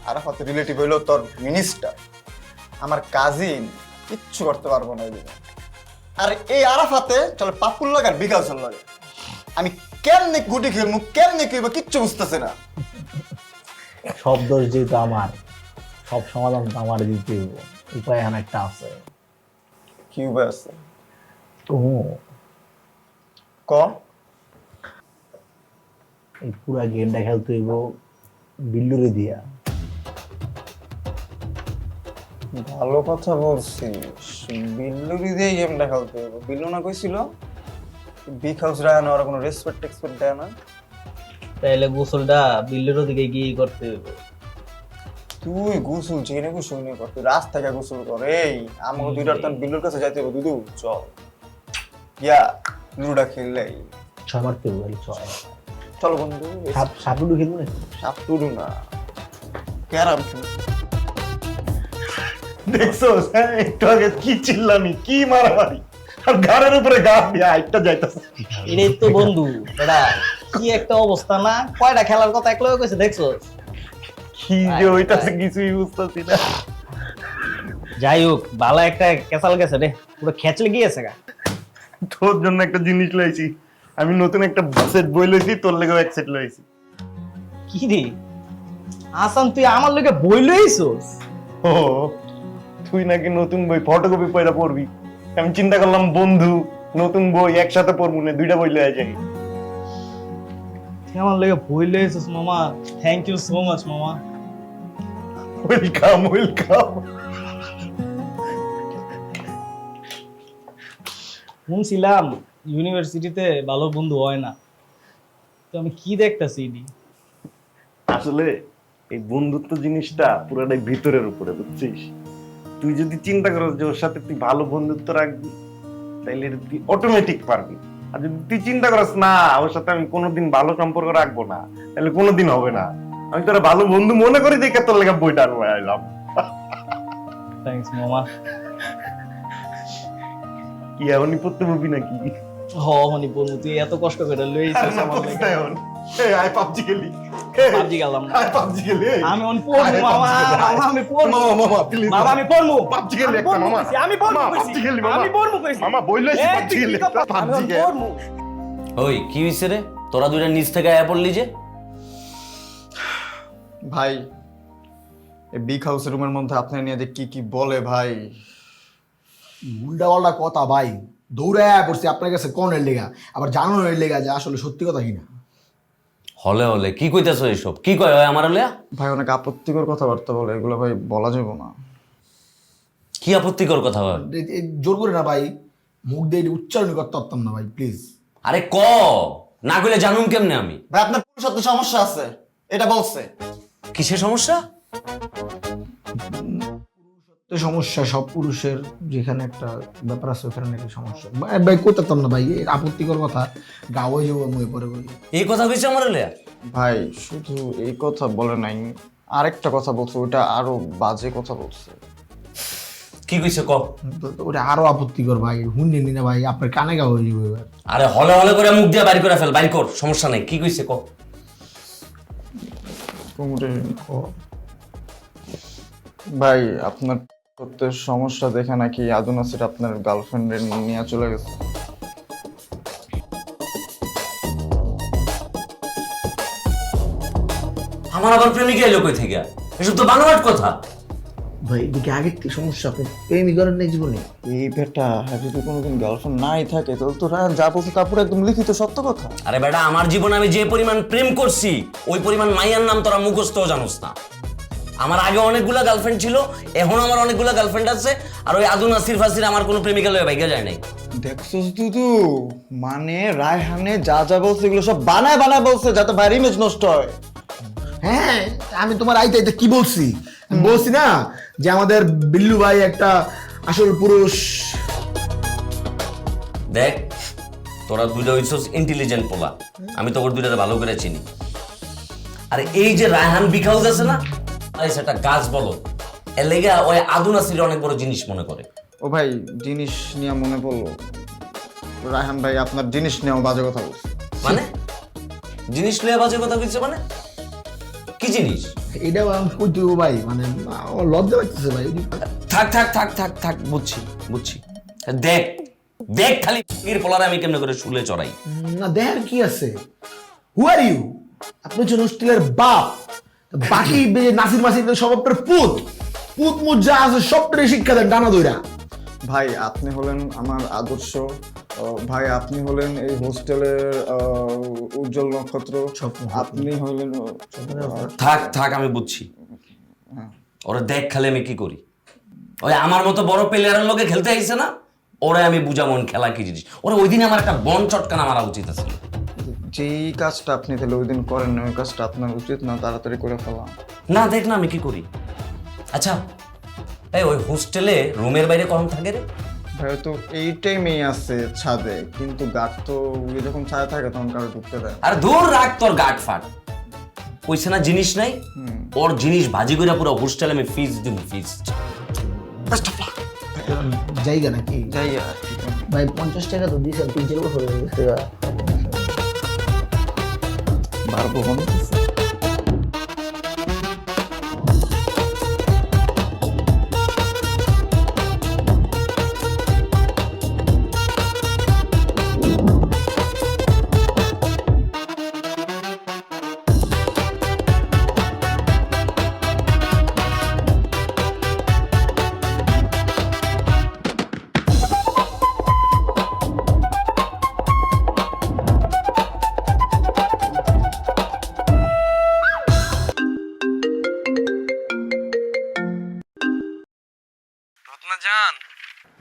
আরাফাত রিলেটিভ হইলো তোর মিনিস্টার, আমার কাজিন, কিচ্ছু করতে পারবো না এদিকে। আর এই আরাফাতে চলে পাপুর লাগে আর বিকাশের লাগে। আমি কেমনে গুটি খেলবো, কেমনে খেলবো কিচ্ছু বুঝতেছে না। সব দোষ যেহেতু আমার, সব সমাধান তো আমার দিতে হইব। উপায় এখন একটা আছে। কি উপায় আছে? তুমি ক। এই পুরা গেমটা খেলতে হইব বিল্লুরে দিয়া। ভালো কথা বলছিস, বিল্লুরি দিয়ে গেমটা খেলতে হবে। বিল্লু না কইছিল বিগ হাউস রায়না ওরা কোনো রেসপেক্ট টেক্সপেক্ট দেয় না? তাইলে গোসলটা বিল্লুর দিকে গিয়ে করতে হইব। তুই গোসল চেনে গোসল নিয়ে কর, তুই রাস্তা থেকে গোসল কর। এই আমাকে দুইটার তখন বিল্লুর কাছে যাইতে হবে। দুদু চল ইয়া লুডা খেললেই 6 মারতে হইব। 6 চলো বন্ধু। সাপ লুডু খেলবো না? সাপ লুডু না, ক্যারাম খেলবো। দেখছো একটু আগে কি চিল্লানি, কি মারামারি, আর গাড়ির উপরে গা দিয়ে হাইটটা যাইতাছে। এটাই তো বন্ধু, এটা কি একটা অবস্থা না? কয়টা খেলার কথা একলা কইছে দেখছো? কি যে হইতাছে কিছুই বুঝতেছি না। যাই হোক বালা একটা কেসাল গেছে রে, পুরো খেচলে গিয়েছে গা। তোর জন্য একটা জিনিস লইছি, আমি নতুন একটা সেট বই লইছি, তোর লেগেও এক সেট লইছি। কি রে আসান, তুই আমার লগে বই লইছস? ও তুই নাকি নতুন বই ফটোকপি পয়লা পড়বি, আমি চিন্তা করলাম বন্ধু নতুন বই একসাথে পড়বো না, দুইটা বই লইয়া যাই। তুই আমার লগে বই লইছস মামা, থ্যাংক ইউ সো মাচ মামা। Welcome welcome. শুনছিলাম ইউনিভার্সিটিতে ভালো বন্ধু হয় না, তো আমি কি দেখতেছি এডি। আসলে এই বন্ধুত্ব জিনিসটা পুরোটাই ভিতরের উপরে, বুঝছিস? তুই যদি চিন্তা করিস যে ওর সাথে তুই ভালো বন্ধুত্ব রাখবি, তাইলে এটা তুই অটোমেটিক পারবি। আর যদি তুই চিন্তা করিস না ওর সাথে আমি কোনোদিন ভালো সম্পর্ক রাখবো না, তাহলে কোনোদিন হবে না। আমি তোরা ভালো বন্ধু মনে করি দেখে তোর লেগে বইটা আনলাম। থ্যাঙ্কস মামা। কি এমনই পড়তে বলবি নাকি? হ হনি বন্ধু, তুই এত কষ্ট করে লইছস আমার লগে। আয় পাবজি খেলি, পাবজি গেলাম না, আয় পাবজি খেলি। আমি অন পড়মু মামা, আমি পড়মু মামা প্লিজ মামা, আমি পড়মু পাবজি খেলি একটা মামা, আমি পড়মু পাবজি খেলি মামা, আমি পড়মু কইছি মামা বইলইছি পাবজি খেলি, পাবজি খেলি। পড়মু। ওই কি হইছে রে, তোরা দুইটা নিচ থেকে আয়া পড়লি যে? ভাই এই বিগ হাউসের রুমের মধ্যে আপনি নিয়ে যে কি কি বলে ভাই, উল্টা পাল্টা কথা ভাই, দৌড়ে পড়ছি আপনার কাছে কোনের লেগা, আবার জানানোর লেগা যে আসলে সত্যি কথা কিনা। হলে হলে কি কইতাছো এইসব? কি কয় হয় আমার হলে? ভাই অনেক আপত্তিকর কথাবার্তা বলে, এগুলো ভাই বলা যাবে না। কি আপত্তিকর কথা হয়? জোর করে না ভাই, মুখ দিয়ে এটি উচ্চারণ করতে পারতাম না ভাই, প্লিজ। আরে ক না কইলে জানুম কেমনে আমি? ভাই আপনার পুরুষত্ব সমস্যা আছে, এটা বলছে। কিসের সমস্যা? তো সমস্যা সব পুরুষের, যেখানে একটা ব্যাপার আছে ওখানে নাকি সমস্যা। ভাই করতাম না ভাই, এই আপত্তিকর কথা গাওয়াই যাবো মুখে পরে বলি। এই কথা কইছে আমার হলে? ভাই শুধু এই কথা বলে নাই, আরেকটা কথা বলছে, ওটা আরো বাজে কথা বলছে। কি কইছে ক? ওটা আরো আপত্তিকর ভাই, হুন্ডে নি না ভাই, আপনার কানে গাওয়া হয়ে যাবে এবার। আরে হলে হলে করে মুখ দিয়ে বাড়ি করে ফেল, বাড়ি কর, সমস্যা নাই। কি কইছে ক? ভাই আপনার সত্যের সমস্যা দেখে নাকি আদু নাসির আপনার গার্লফ্রেন্ডের নিয়ে চলে গেছে। আমার আবার প্রেমিকা এলো কই থেকে? এসব তো বানোয়াট কথা। ভাই এদিকে আগের থেকে সমস্যা, আপনি প্রেমই করেন না জীবনে। এই বেটা যদি কোনোদিন গার্লফ্রেন্ড নাই থাকে তাহলে তো রায়ান যা বলছে তারপরে একদম লিখিত সত্য কথা। আরে বেটা আমার জীবনে আমি যে পরিমাণ প্রেম করছি ওই পরিমাণ মাইয়ার নাম তোরা মুখস্থও জানোস না। আমার আগে অনেকগুলা গার্লফ্রেন্ড ছিল, এখন আমার অনেকগুলা গার্লফ্রেন্ড আছে, আর ওই আদু নাসির ফাসির আমার কোনো প্রেমিকা লয়ে বাইকে যায় নাই। দেখছস দুদু, মানে রায়হানে যা যা বলছে এগুলো সব বানায় বানায় বলছে যাতে ভাইয়ের ইমেজ নষ্ট হয়। হ্যাঁ আমি তোমার আইতে আইতে কি বলছি, আমি বলছি না যে আমাদের বিল্লু ভাই একটা আসল পুরুষ। দেখ তোরা দুইটা হইছস ইন্টেলিজেন্ট পোলা, আমি তো ওর দুইটারে ভালো করে চিনি। আর এই যে রায়হান বিগ হাউস আছে না, সেটা গাছ বলো, এর লেগে ওই আদু নাসির অনেক বড় জিনিস মনে করে। ও ভাই জিনিস নিয়ে মনে পড়লো, রায়হান ভাই আপনার জিনিস নিয়েও বাজে কথা বলছে। মানে জিনিস লয়ে বাজে কথা কইছে মানে? কি জিনিস? এটাও আমি কই দিব ভাই, মানে আমার লজ্জা লাগতেছে ভাই। থাক থাক থাক থাক থাক, বুঝছি বুঝছি। দেখ দেখ খালি এর পোলারে আমি কেমনে করে শুলে চড়াই। না দেখার কি আছে, হু আর ইউ? আপনি হচ্ছেন হোস্টেলের বাপ, বাকি নাসির মাসির সব আপনার পুত পুত মুত যা আছে সবটাই শিক্ষা দেন ডানা দইরা। ভাই আপনি হলেন আমার আদর্শ, ভাই আপনি হলেন এই হোস্টেলের উজ্জ্বল নক্ষত্র, আপনি হলেন। থাক থাক আমি বুঝছি। ওরা দেখ খালি আমি কি করি। ওই আমার মতো বড় প্লেয়ারের লোকে খেলতে আইছে না, ওরা আমি বুঝামন খেলা কি জিনিস। ওরা ওই দিন আমার একটা বন চটকানা মারা উচিত আছে। যেই কাজটা আপনি তাহলে ওই দিন করেন না, ওই কাজটা আপনার উচিত না তাড়াতাড়ি করে ফেলা। না দেখ না আমি কি করি। আচ্ছা এই ওই হোস্টেলে রুমের বাইরে কখন থাকে রে? ভাই তো এই টাইমেই আছে ছাদে, কিন্তু গার্ড তো উনি যখন ছাদে থাকে তখন কারো ঢুকতে দেয়। আর দূর রাখ তোর গার্ড ফাট, কইছে না জিনিস নাই। ওর জিনিস ভাজি করে পুরো হোস্টেলে আমি ফিজ দিব, ফিজ। জায়গা নাকি জায়গা ভাই 50 টাকা তো দিয়েছেন, 3-4 বছর হয়ে গেছে। বারবো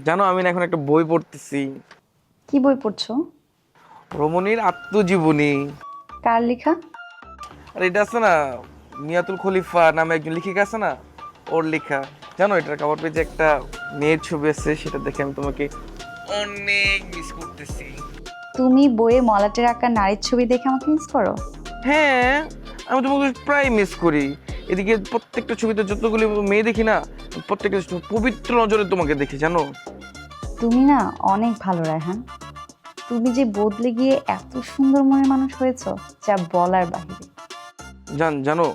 জানো আমি না এখন একটা বই পড়তেছি, কি বই পড়ছো? রমণীর আত্মজীবনী। কার লেখা? আর এটা আছে না, মিয়াতুল খলিফা নামে একজন লেখিকা আছে না, ওর লেখা। জানো এটার কভার পেজে একটা মেয়ের ছবি আছে, সেটা দেখে আমি তোমাকে অনেক মিস করতেছি। তুমি বইয়ে মলাটের আঁকা নারীর ছবি দেখে আমাকে মিস করো? হ্যাঁ, আমি তোমাকে প্রায় মিস করি। এদিকে প্রত্যেকটা ছবিতে যতগুলি মেয়ে দেখি না, প্রত্যেকটা পবিত্র নজরে তোমাকে দেখি, জানো। তুমি না অনেক ভালো রায়হান, তুমি যে বদলে গিয়ে এত সুন্দর মনের মানুষ হয়েছো যা বলার বাহিরে। জানো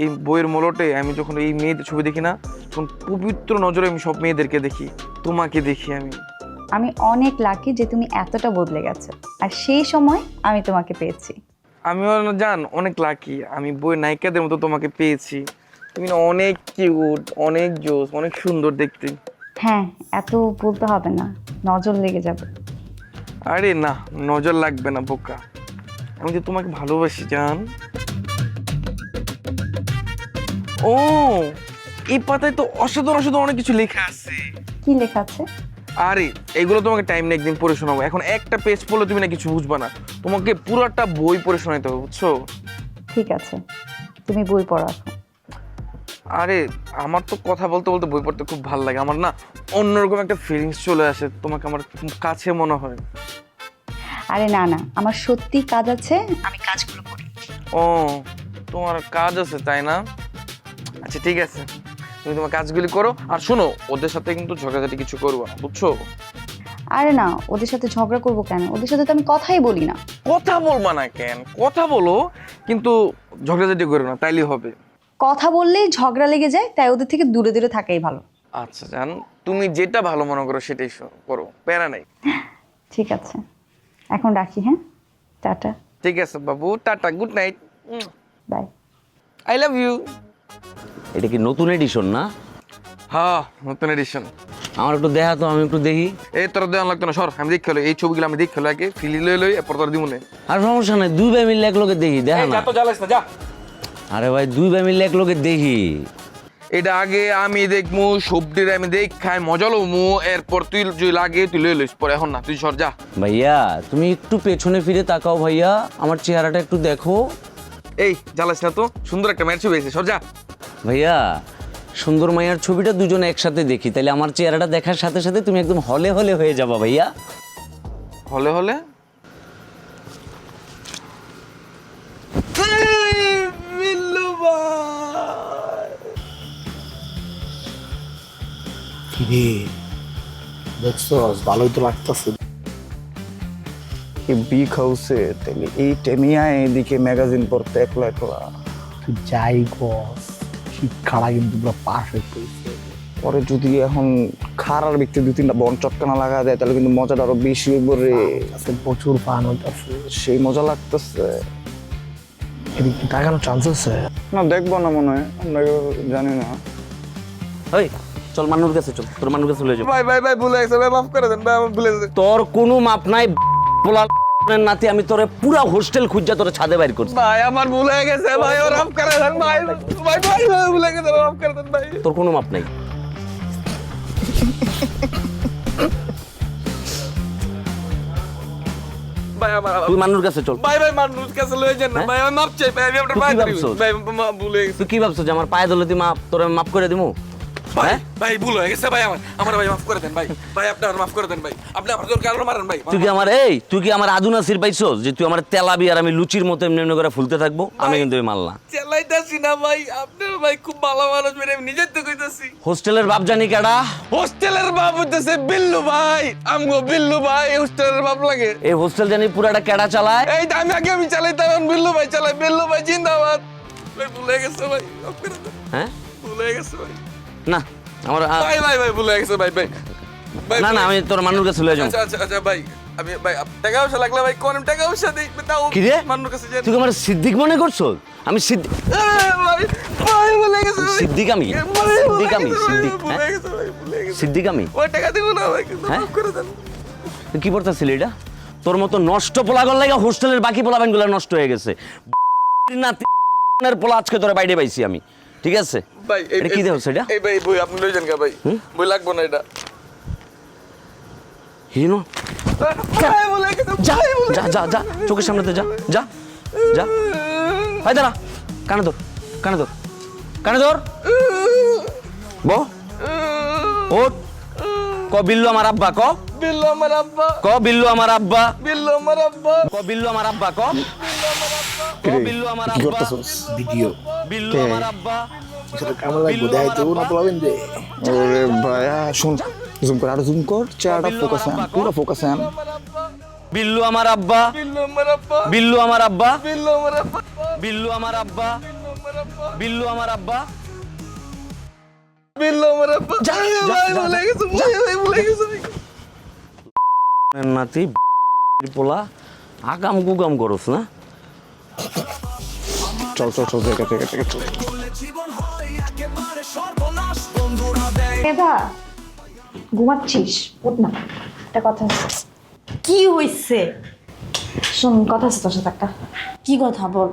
এই বইয়ের মূলটে আমি যখন এই মেয়েদের ছবি দেখি না, তখন পবিত্র নজরে আমি সব মেয়েদেরকে দেখি, তোমাকে দেখি আমি। আমি অনেক লাকি যে তুমি এতটা বদলে গেছো, আর সেই সময় আমি তোমাকে পেয়েছি। আমিও জান অনেক লাকি, আমি বইয়ের নায়িকাদের মতো তোমাকে পেয়েছি। তুমি না অনেক কিউট, অনেক জোস, অনেক সুন্দর দেখতে। হ্যাঁ, এত বলতে হবে না, নজর লেগে যাবে। আরে না, নজর লাগবে না বোকা, আমি যে তোমাকে ভালোবাসি জান। ও, এই পাতায় তো অসাধারণ অসাধারণ অনেক কিছু লেখা আছে। কি লেখা আছে? আরে এগুলো তোমাকে টাইম নিয়ে একদিন পড়ে শোনাবো, এখন একটা পেজ পড়লে তুমি না কিছু বুঝবা না, তোমাকে পুরোটা বই পড়ে শোনাইতে হবে, বুঝছো? ঠিক আছে, তুমি বই পড়ো এখন। আরে আমার তো কথা বলতে বলতে বই পড়তে খুব ভালো লাগে, আমার না অন্যরকম একটা ফিলিংস চলে আসে, তোমাকে আমার কাছে মনে হয়। আরে না না, আমার সত্যি কাজ আছে, আমি কাজগুলো করি। ও, তোমার কাজ আছে তাই না? আচ্ছা ঠিক আছে, তুমি তোমার কাজগুলি করো, আর শোনো ওদের সাথে কিন্তু ঝগড়াঝাটি কিছু করবো না, বুঝছো? আরে না, ওদের সাথে ঝগড়া করবো কেন? ওদের সাথে তো আমি কথাই বলি না। কথা বলবা না কেন? কথা বলো, কিন্তু ঝগড়াঝাটি করো না, তাইলেই হবে। কথা বললেই ঝগড়া লেগে যায়, তাই ওদের থেকে দূরে দূরে থাকাই ভালো। আচ্ছা জান, তুমি যেটা ভালো মনে করো সেটাই করো, প্যারা নাই। ঠিক আছে, এখন রাখি। হ্যাঁ, টাটা। ঠিক আছে বাবু, টাটা, good night, bye. I love you. এটা কি নতুন এডিশন না? হ্যাঁ, নতুন এডিশন। আমার একটু দেখা তো, আমি একটু দেখি। এই তোর দেওয়া লাগতো না, সর, আমি দেখে হলো এই ছবিগুলো আমি দেখে হলো আগে ফিলি লই লই, এরপর তোর দিমুনে। আর সমস্যা নাই, দুই ভাই মিললে এক লোকে দেখি, দেখা না। যা তো জ্বালাস না, যা। আরে ভাই, দুই ভাই মিললে এক লোকে দেখি। এটা আগে আমি দেখমু, সবজির আমি দেখ খাই, মজা লমু, এরপর তুই যদি লাগে তুই লই লইস, পরে এখন না, তুই সর যা। ভাইয়া তুমি একটু পেছনে ফিরে তাকাও ভাইয়া, আমার চেহারাটা একটু দেখো। এই জ্বালাস না তো, সুন্দর একটা ম্যাচ ছবি আছে, সর যা। ভাইয়া, সুন্দর মাইয়ার ছবিটা দুজনে একসাথে দেখি, তাহলে আমার চেহারাটা দেখার সাথে সাথে তুমি একদম হলে হলে হয়ে যাবা ভাইয়া। হলে হলে কিরে দেখছস, ভালোই তো লাগতেছে। বিগ হাউসে তাহলে এই টেমিয়া এদিকে ম্যাগাজিন পড়তে একলা একলা। তুই যাই কস, শিক্ষাটা কিন্তু পুরো পারফেক্ট হয়েছে। পরে যদি এখন খারার ব্যক্তি 2-3টা বন চটকানা লাগা দেয় তাহলে কিন্তু মজাটা আরো বেশি হইব রে। আছে প্রচুর ফান হইতাছে, সেই মজা লাগতেছে। এদিক কি তাকানোর চান্স আছে? না, দেখবো না মনে হয়, আমরা জানি না। ওই চল মানুর কাছে, চল তোর মানুর কাছে চলে যাবো। ভাই ভাই ভাই, ভুলে গেছে ভাই, মাফ করে দেন ভাই, আমার ভুলে গেছে। তোর কোনো মাপ নাই পোলা নাতি, আমি তোরে পুরা হোস্টেল খুঁজা তোরে ছাদে বাইর করছি। ভাই আমার ভুল হয়ে গেছে ভাই, ওর মাফ করে দেন ভাই, ভাই ভাই ভাই ভুলে গেছে, মাফ করে দেন ভাই। তোর কোনো মাপ নাই। ভাই আমার তুই মানুর কাছে চল। ভাই ভাই মানুষ কাছে লয়ে যান না ভাই, আমার মাপ চাই ভাই, আমি আপনার তুই কি পায়ে ধরি ভাবছস? ভাই, ভুলে গেছে। তুই কি ভাবছো যে আমার পায়ে ধরলে তুই মাপ তোরে মাপ করে দিমু? ভাই ভাই ভুল হয়ে গেছে ভাই, আমার ভাই মাফ করে দেন ভাই, ভাই আপনি আমার মাফ করে দেন ভাই, আপনি আমার জোর কারণে মারেন ভাই। তুই কি আমার আদু নাসির পাইছস যে তুই আমার তেলাবি আর আমি লুচির মতো এমনি এমনি করে ফুলতে থাকবো? আমি কিন্তু ওই মাল না। চেলাইতাছি না ভাই, আপনার ভাই খুব ভালো মানুষ, আমি নিজের তো কইতাছি। হোস্টেলের বাপ জানি কেডা? হোস্টেলের বাপ হইতেছে বিল্লু ভাই, আমগো বিল্লু ভাই হোস্টেলের বাপ লাগে। এই হোস্টেল জানি পুরাটা কেডা চালায়? এই আমি চালাইতাম, বিল্লু ভাই চালায়, বিল্লু ভাই জিন্দাবাদ। ভাই ভুলে গেছে ভাই, মাফ করে দেন। হ্যাঁ, ভুলে গেছে ভাই। না আমার ভাই ভাই ভাই ভুলে গেছে ভাই, ভাই না না, আমি তোর মানুর কাছে লয়ে যাবো। আচ্ছা আচ্ছা আচ্ছা ভাই, আমি ভাই টাকা পয়সা লাগলে ভাই কোন টাকা পয়সা দেই, তাও কি রে? মানুষ কাছে যাই। তুই আমার সিদ্দিক মনে করছো? আমি সিদ্দিক ভাই ভাই ভুলে গেছে ভাই, সিদ্দিক আমি সিদ্দিক আমি সিদ্দিক ভুলে গেছে ভাই, ভুলে গেছে। সিদ্দিক আমি ওই টাকা দিব না ভাই, কিন্তু মাফ করে দেন। তুই কি পড়তাছিলি এটা? তোর মতো নষ্ট পোলাগল লাগা হোস্টেলের বাকি পোলাবেন গুলো নষ্ট হয়ে গেছে। নাতির পোলা আজকে তোরে বাইরে পাইছি আমি, ঠিক আছে? ভাই এটা কি দেখছ এটা? এই ভাই বই আপনি লই যান কা ভাই, বই লাগবো না এটা। হিনো যা যা যা যা চোখের সামনেতে যা যা যা ভাই দাঁড়া কানে ধর কানে ধর কানে ধর বো ওঠ ক বিল্লু আমার আব্বা ক বিল্লু আমার আব্বা ক বিল্লু আমার আব্বা বিল্লু আমার আব্বা ক বিল্লু আমার আব্বা ক বিল্লু আমার কি আব্বা করতেছস? ভিডিও বিল্লু আমার আব্বা সেটা কেমন লাগবে দেখাই দেবো না বলবেন যে ওরে ভাইয়া শুন, জুম কর, আরো জুম কর, চেহারাটা ফোকাস আন, পুরো ফোকাস আন। বিল্লু আমার আব্বা বিল্লু আমার আব্বা বিল্লু আমার আব্বা বিল্লু আমার আব্বা বিল্লু আমার আব্বা বিল্লু আমার আব্বা বিল্লু আমার আব্বা ভাই বলে গেছে ভাই বলে গেছে নাতি পোলা আগাম গুগাম করস না চল চল চল, জায়গা থেকে চল। মেধা ঘুমাচ্ছিস? উঠ না, একটা কথা আছে। কি হইছে? শোন, কথা আছে তোর সাথে একটা। কি কথা বল?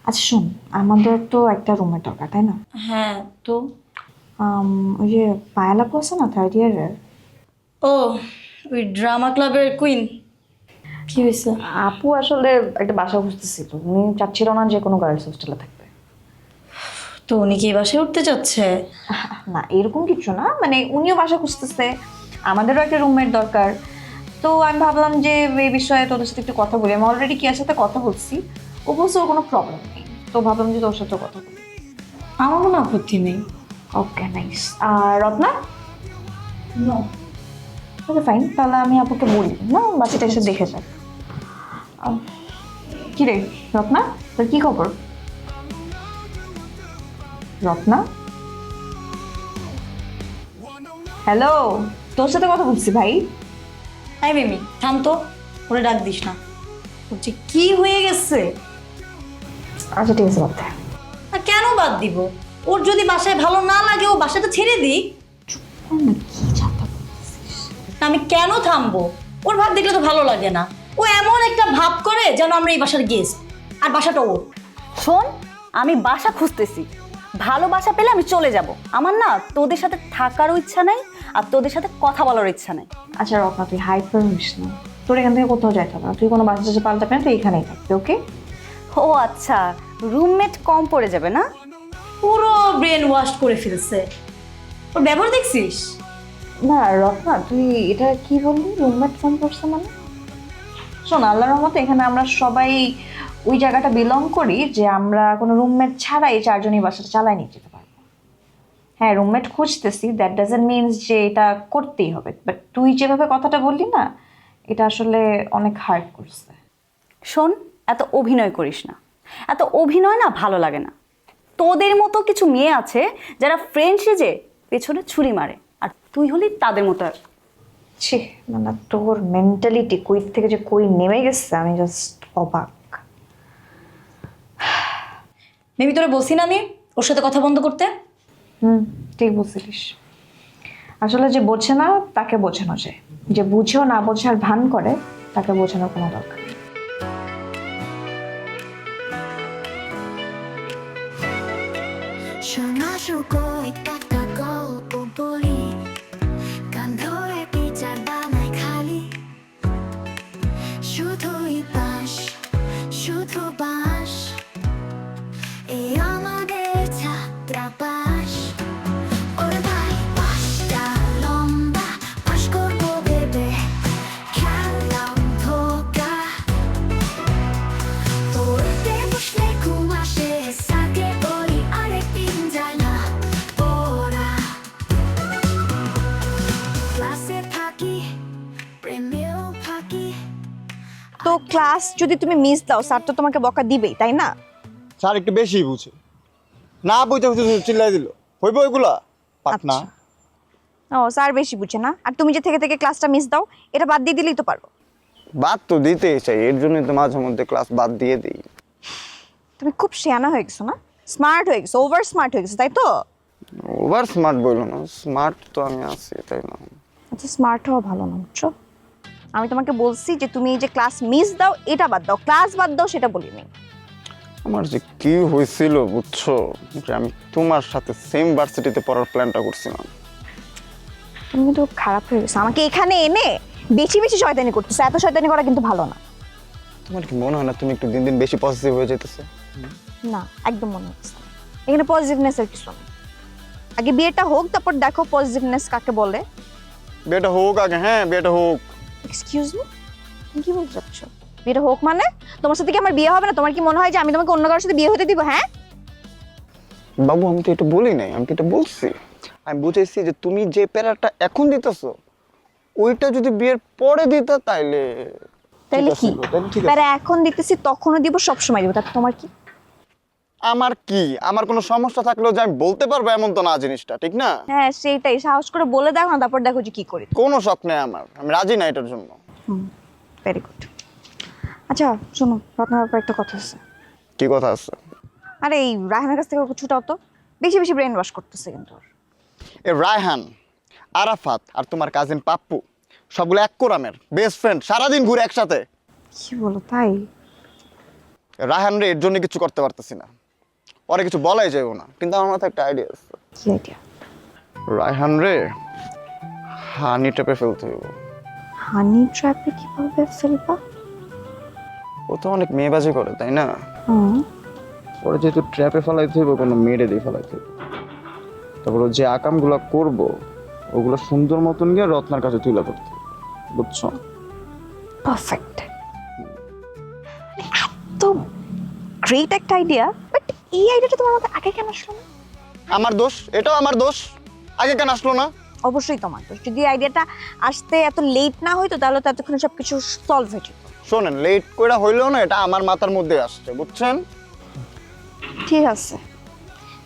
আচ্ছা শোন, আমাদের তো একটা রুমের দরকার, তাই না? হ্যাঁ তো ওই যে পায়াল আপু আছে না, 3rd ইয়ারের, ও ওই ড্রামা ক্লাবের কুইন, কি হয়েছে? আপু আসলে একটা বাসা খুঁজতেছিল। উনি চাচ্ছিল না যে কোনো গার্লস হোস্টেলে থাকবে। তো উনি কি এই বাসায় উঠতে চাচ্ছে? না এরকম কিছু না, মানে উনিও বাসা খুঁজতেছে, আমাদেরও একটা রুমের দরকার। তো আমি ভাবলাম যে এই বিষয়ে তোদের সাথে একটু কথা বলি। আমি অলরেডি কি সাথে কথা বলছি, ও বলছে ওর কোনো প্রবলেম নেই। তো ভাবলাম যে তোর সাথে কথা বলি। আমার কোনো আপত্তি নেই। Okay nice. আর রত্না? ওকে ফাইন, তাহলে আমি আপুকে বলি না, বাচ্চাটা এসে দেখে যাক। কি রে রত্না, তোর কি খবর? রত্না, হ্যালো, তোর সাথে কথা বলছি ভাই। আই মিমি থাম তো, ওরে ডাক দিস না। বলছি কি হয়ে গেছে? আচ্ছা ঠিক আছে, বাদ দে। আর কেন বাদ দিব? ওর যদি বাসায় ভালো না লাগে ও বাসাটা ছেড়ে দিক। আমি কেন থামবো? ওর ভাব দেখলে তো ভালো লাগে না। ও এমন একটা ভাব করে যেন আমরা এই বাসার গেস্ট, আর বাসাটা ওর। শোন, আমি বাসা খুঁজতেছি, ভালো বাসা পেলে আমি চলে যাব। আমার না তোদের সাথে থাকারও ইচ্ছা নাই, আর তোদের সাথে কথা বলার ইচ্ছা নাই। আচ্ছা রত্না, তুই হাইপার হইস না, তোর এখান থেকে কোথাও যাইতে হবে না। তুই কোনো বাসা টাসা পাল্টাবি না, তুই এখানেই থাকবি, ওকে? ও আচ্ছা, রুমমেট কম পড়ে যাবে না? পুরো ব্রেন ওয়াশ করে ফেলছে। ওর ব্যবহার দেখছিস? না রত্না, তুই এটা কি বললি, রুমমেট ফোন করছে মানে? শোন, আল্লাহর রহমতে এখানে আমরা সবাই ওই জায়গাটা বিলং করি যে আমরা কোনো রুমমেট ছাড়াই 4 জনই বাসাটা চালাই নিয়ে যেতে পারবো। হ্যাঁ, রুমমেট খুঁজতেছি, দ্যাট ডাজন্ট মিনস যে এটা করতেই হবে। বাট তুই যেভাবে কথাটা বললি না, এটা আসলে অনেক হার্ট করছে। শোন, এত অভিনয় করিস না, এত অভিনয় না ভালো লাগে না। তোদের মতো কিছু মেয়ে আছে যারা ফ্রেন্ড সেজে পেছনে ছুরি মারে, আর তুই হলি তাদের মতো। ছি, মানে তোর মেন্টালিটি কই থেকে যে কই নেমে গেছে, আমি জাস্ট অবাক। মেবি তোরে বলছি না আমি ওর সাথে কথা বন্ধ করতে। ঠিক বলছিলিস। আসলে যে বোঝে না তাকে বোঝানো যায়, যে বুঝেও না বোঝার ভান করে তাকে বোঝানোর কোনো দরকার নেই। তো ক্লাস যদি তুমি মিস দাও, স্যার তো তোমাকে বকা দিবেই, তাই না? স্যার একটু বেশি বুঝে, না বুঝতে বুঝতে চিল্লাই দিল, হইব ওইগুলা পাক না। ও, স্যার বেশি বুঝে না। আর তুমি যে থেকে থেকে ক্লাসটা মিস দাও, এটা বাদ দিয়ে দিলেই তো পারো। বাদ তো দিতেই চাই, এর জন্যই তো মাঝে মধ্যে ক্লাস বাদ দিয়ে দিই। তুমি খুব শেয়ানা হয়ে গেছো না, স্মার্ট হয়ে গেছো, ওভার স্মার্ট হয়ে গেছো, তাই তো? ওভার স্মার্ট বললো না, স্মার্ট তো আমি আছি, তাই না? আচ্ছা, স্মার্ট হওয়া ভালো না, বুঝছো? আমি তোমাকে বলছি যে তুমি এই যে ক্লাস মিস দাও এটা বাদ দাও, ক্লাস বাদ দাও সেটা বলিনি। আমার যে কি হয়েছিল বুঝছো, যে আমি তোমার সাথে সেম ভার্সিটিতে পড়ার প্ল্যানটা করছিলাম। তুমি কিন্তু খারাপ হয়ে গেছো, আমাকে এখানে এনে বেশি বেশি শয়তানি করতেছো, এত শয়তানি করা কিন্তু ভালো না। তোমার কি মনে হয় না তুমি একটু দিন দিন বেশি পজিটিভ হয়ে যেতেছো? না, একদম মনে হচ্ছে না। এখানে পজিটিভনেস এর কিছু নেই। আগে বিয়েটা হোক, তারপর দেখো পজিটিভনেস কাকে বলে। বিয়েটা হোক আগে, হ্যাঁ বিয়েটা হোক। এক্সকিউজ মি, তুমি কি বলতে চাচ্ছ? বিয়েটা হোক মানে তোমার সাথে কি আমার বিয়ে হবে না? তোমার কি মনে হয় যে আমি তোমাকে অন্য কারোর সাথে বিয়ে হতে দিব? হ্যাঁ বাবু, আমি তো এটা বলি নাই, আমি তো এটা বলছি। আমি বুঝেছি যে তুমি যে প্যারাটা এখন দিতেছো ওইটা যদি বিয়ের পরে দিতা তাইলে তাইলে কি? ঠিক আছে। প্যারা এখন দিতেছি, তখনও দিব, সবসময় দিব, তাতে তোমার কি? আমার কি, আমার কোনো সমস্যা থাকলেও যে আমি বলতে পারবো এমন তো না জিনিসটা, ঠিক না? হ্যাঁ সেইটাই, সাহস করে বলে দেখো না, তারপর দেখো যে কি করি। কোনো শখ নেই আমার, আমি রাজি না এটার জন্য। Very good. আচ্ছা শোনো, রত্নার ব্যাপারে একটা কথা আছে। কি কথা আছে? আরে এই রায়হানের কাছ থেকে ওকে ছুটাও তো, বেশি বেশি ব্রেন ওয়াশ করতেছে কিন্তু ওর। এ রায়হান, আরাফাত আর তোমার কাজিন পাপ্পু সবগুলো এক কোরামের বেস্ট ফ্রেন্ড, সারাদিন ঘুরে একসাথে। কি বলো তাই? রায়হান রে এর জন্য কিছু করতে পারতেছি না, পরে কিছু বলাই যাবে না, কিন্তু আমার মাথায় একটা আইডিয়া আছে। কি আইডিয়া? রায়হান রে হানি ট্র্যাপে ফেলতে হইব। হানি ট্র্যাপে কিভাবে ফেলবা? ও তো অনেক মেয়েবাজি করে, তাই না? হুম, পরে যেহেতু ট্র্যাপে ফেলাইতে হইব, কোনো মেয়েরে দিয়ে ফেলাইতে হইব। তারপর ও যে আকামগুলো করবো ওগুলো সুন্দর মতন গিয়ে রত্নার কাছে তুলে পড়তে, বুঝছো? পারফেক্ট। এত গ্রেট একটা আইডিয়া, বাট এই আইডিয়াটা তোমার মাথায় আগে কেন আসলো না? আমার দোষ, এটাও আমার দোষ, আগে কেন আসলো না? অবশ্যই তোমার দোষ। যদি আইডিয়াটা আসতে এত লেট না হইতো তাহলে তো এতক্ষণে সবকিছু সলভ হয়ে যেত। শোনেন, লেট করে হইলেও না, এটা আমার মাথার মধ্যে আসছে, বুঝছেন? ঠিক আছে,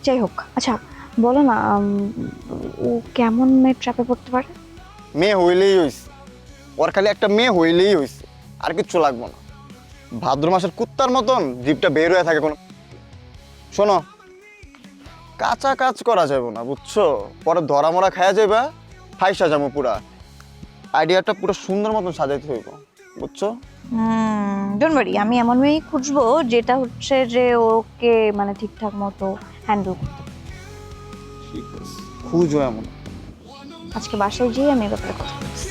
যাই হোক। আচ্ছা বলো না, ও কেমন মেয়ে ট্র্যাপে পড়তে পারে? মেয়ে হইলেই হইছে, ওর খালি একটা মেয়ে হইলেই হইছে, আর কিচ্ছু লাগবো না। ভাদ্র মাসের কুত্তার মতন জিপটা বের হয়ে থাকে কোনো। শোনো, কাঁচা কাজ করা যাবে না, বুঝছো? পরে ধরা মরা খায়া যাবে, ফাইসা যাবো পুরা। আইডিয়াটা পুরো সুন্দর মতন সাজাইতে হইব, বুঝছো? ডোন্ট ওয়ারি, আমি এমন মেয়েই খুঁজবো যেটা হচ্ছে যে ওকে মানে ঠিকঠাক মতো হ্যান্ডেল করতে পারে। ঠিক আছে, খুঁজো এমন। আজকে বাসায় যেয়ে আমি এ ব্যাপারে কথা বলছি।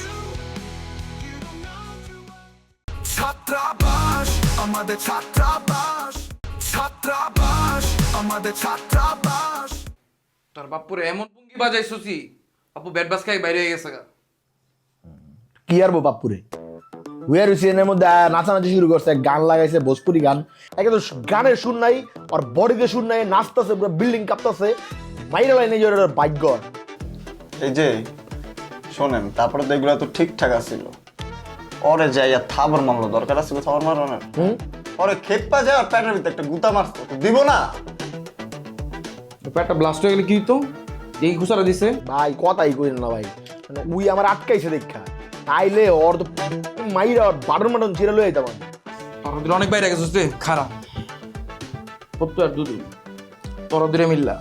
ছাত্রাবাস আমাদের ছাত্রাবাস, ছাত্রাবাস আমাদের ছাত্রাবাস। তোর বাপুরে এমন পুঙ্গি বাজাই সুচি, আপু ব্যাট বাস খাই বাইরে হয়ে গেছে গা। কি আর বাপুরে হুয়ার সিজনের মধ্যে নাচানাচি শুরু করছে, গান লাগাইছে ভোজপুরি গান। একে তো গানের সুর নাই, আর বডিতে সুর নাই, নাচতেছে, পুরো বিল্ডিং কাঁপতেছে, মাইরা লাইনে জোরে ভাগ্য। এই যে শোনেন, তারপরে তো এগুলো তো ঠিকঠাক আছিল। ওরে যাইয়া থাবর মারলো, দরকার আছে থাবর মারানোর? ওরে খেপা যায় আর প্যাটের ভিতরে একটা গুতা মারতো, তো দিব না? পেটটা ব্লাস্ট হয়ে গেলে কি তো এই ঘুষারা দিছে? ভাই কথাই কই না ভাই, মানে উই আমার আটকাইছে দেখা, তাইলে ওর তো মাইরা বাটন বাটন ছিঁড়ে লয়ে যেতাম। তোর দিলে অনেক বাইরে গেছিস রে, খারাপ সত্য আর দুদু তোর দিলে মিল্লা।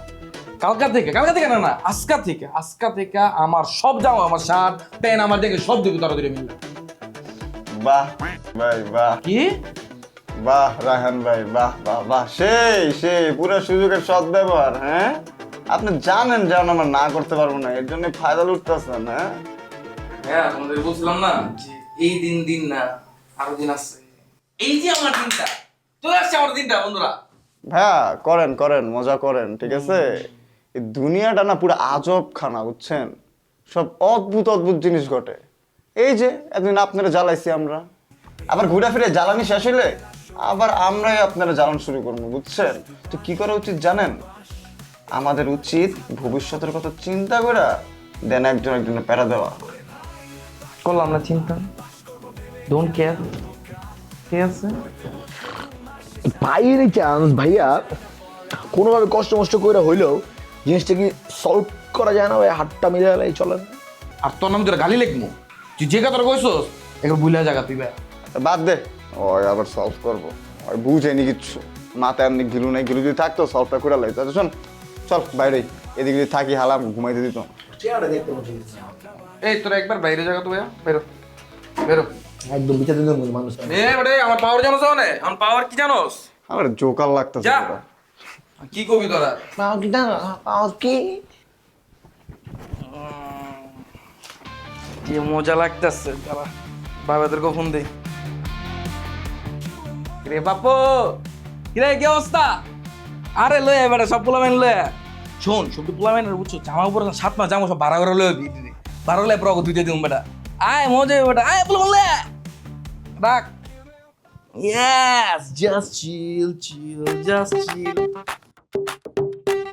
কালকা থেকে না না আজকা থেকে আমার সব জামা, আমার শার্ট প্যান্ট, আমার দেখে সব দিবি তোর দিলে মিল্লা। বাহ ভাই বাহ, কি বাহ রায়হান ভাই, বাহ বাহ বাহ, সেই পুরো সুযোগের সৎ ব্যবহার। হ্যাঁ, আপনি জানেন যেন আমরা না করতে পারবো না, এর জন্য ফায়দা লুটতেছেন। হ্যাঁ তোমাদের বলছিলাম না যে এই দিন না আরো দিন আছে, এই যে আমার দিনটা চলে আসছে, আমার দিনটা বন্ধুরা। হ্যাঁ করেন মজা করেন, ঠিক আছে? এই দুনিয়াটা না পুরো আজব খানা, বুঝছেন? সব অদ্ভুত জিনিস ঘটে। এই যে একদিন আপনারা জ্বালাইছি আমরা, আবার ঘুরে ফিরে জ্বালানি শেষ হইলে আবার আমরাই আপনারা জ্বালান শুরু করবো, বুঝছেন? তো কি করা উচিত জানেন? আমাদের উচিত ভবিষ্যতের কথা চিন্তা করে দেন একজনের প্যারা দেওয়া। করলাম না চিন্তা, ডোন্ট কেয়ার, ঠিক আছে? বাইরে চান্স ভাইয়া, কোনোভাবে কষ্ট মষ্ট করে হইলেও জিনিসটা কি সলভ করা যায় না ভাই? হাতটা মিলে গেলে চলে না। আর তোর নাম তোর গালি লিখবো, তুই যে কথা কইছস একবার বুঝলে জায়গা তুই ভাই বাদ দে, ওই আবার সলভ করবো, ওই বুঝেনি কিচ্ছু, মাথায় এমনি গিলু নাই, গিলু যদি থাকতো সলভটা করে লাগতো। আচ্ছা শোন, চল বাইরে, এদিকে যদি থাকি হালাম ঘুমাইতে দিত। এই তোরা একবার বাইরে জায়গা তো ভাইয়া, বেরো একদম বিচার দিন মানুষ। আমার পাওয়ার জানোস না? আমার পাওয়ার কি জানোস? আমার জোকার লাগতেছে। যা কি কবি তোরা? পাওয়ার কি মজা লাগতেছে। বাবাদেরকে ফোন দে। রে বাপু, কিরে কি অবস্থা? আরে লয়ে এবারে সব পোলামেন লয়ে শোন, সব পোলামেনের বুঝছো জামা উপরে 7 মাস জামা সব ভাড়া করে লয়ে দিদি, ভাড়া হলে প্রগ দুইটা দিন বেটা। আয় মজা বেটা, আয় পোলামেন লয়ে রাখ। Yes, just chill, just chill.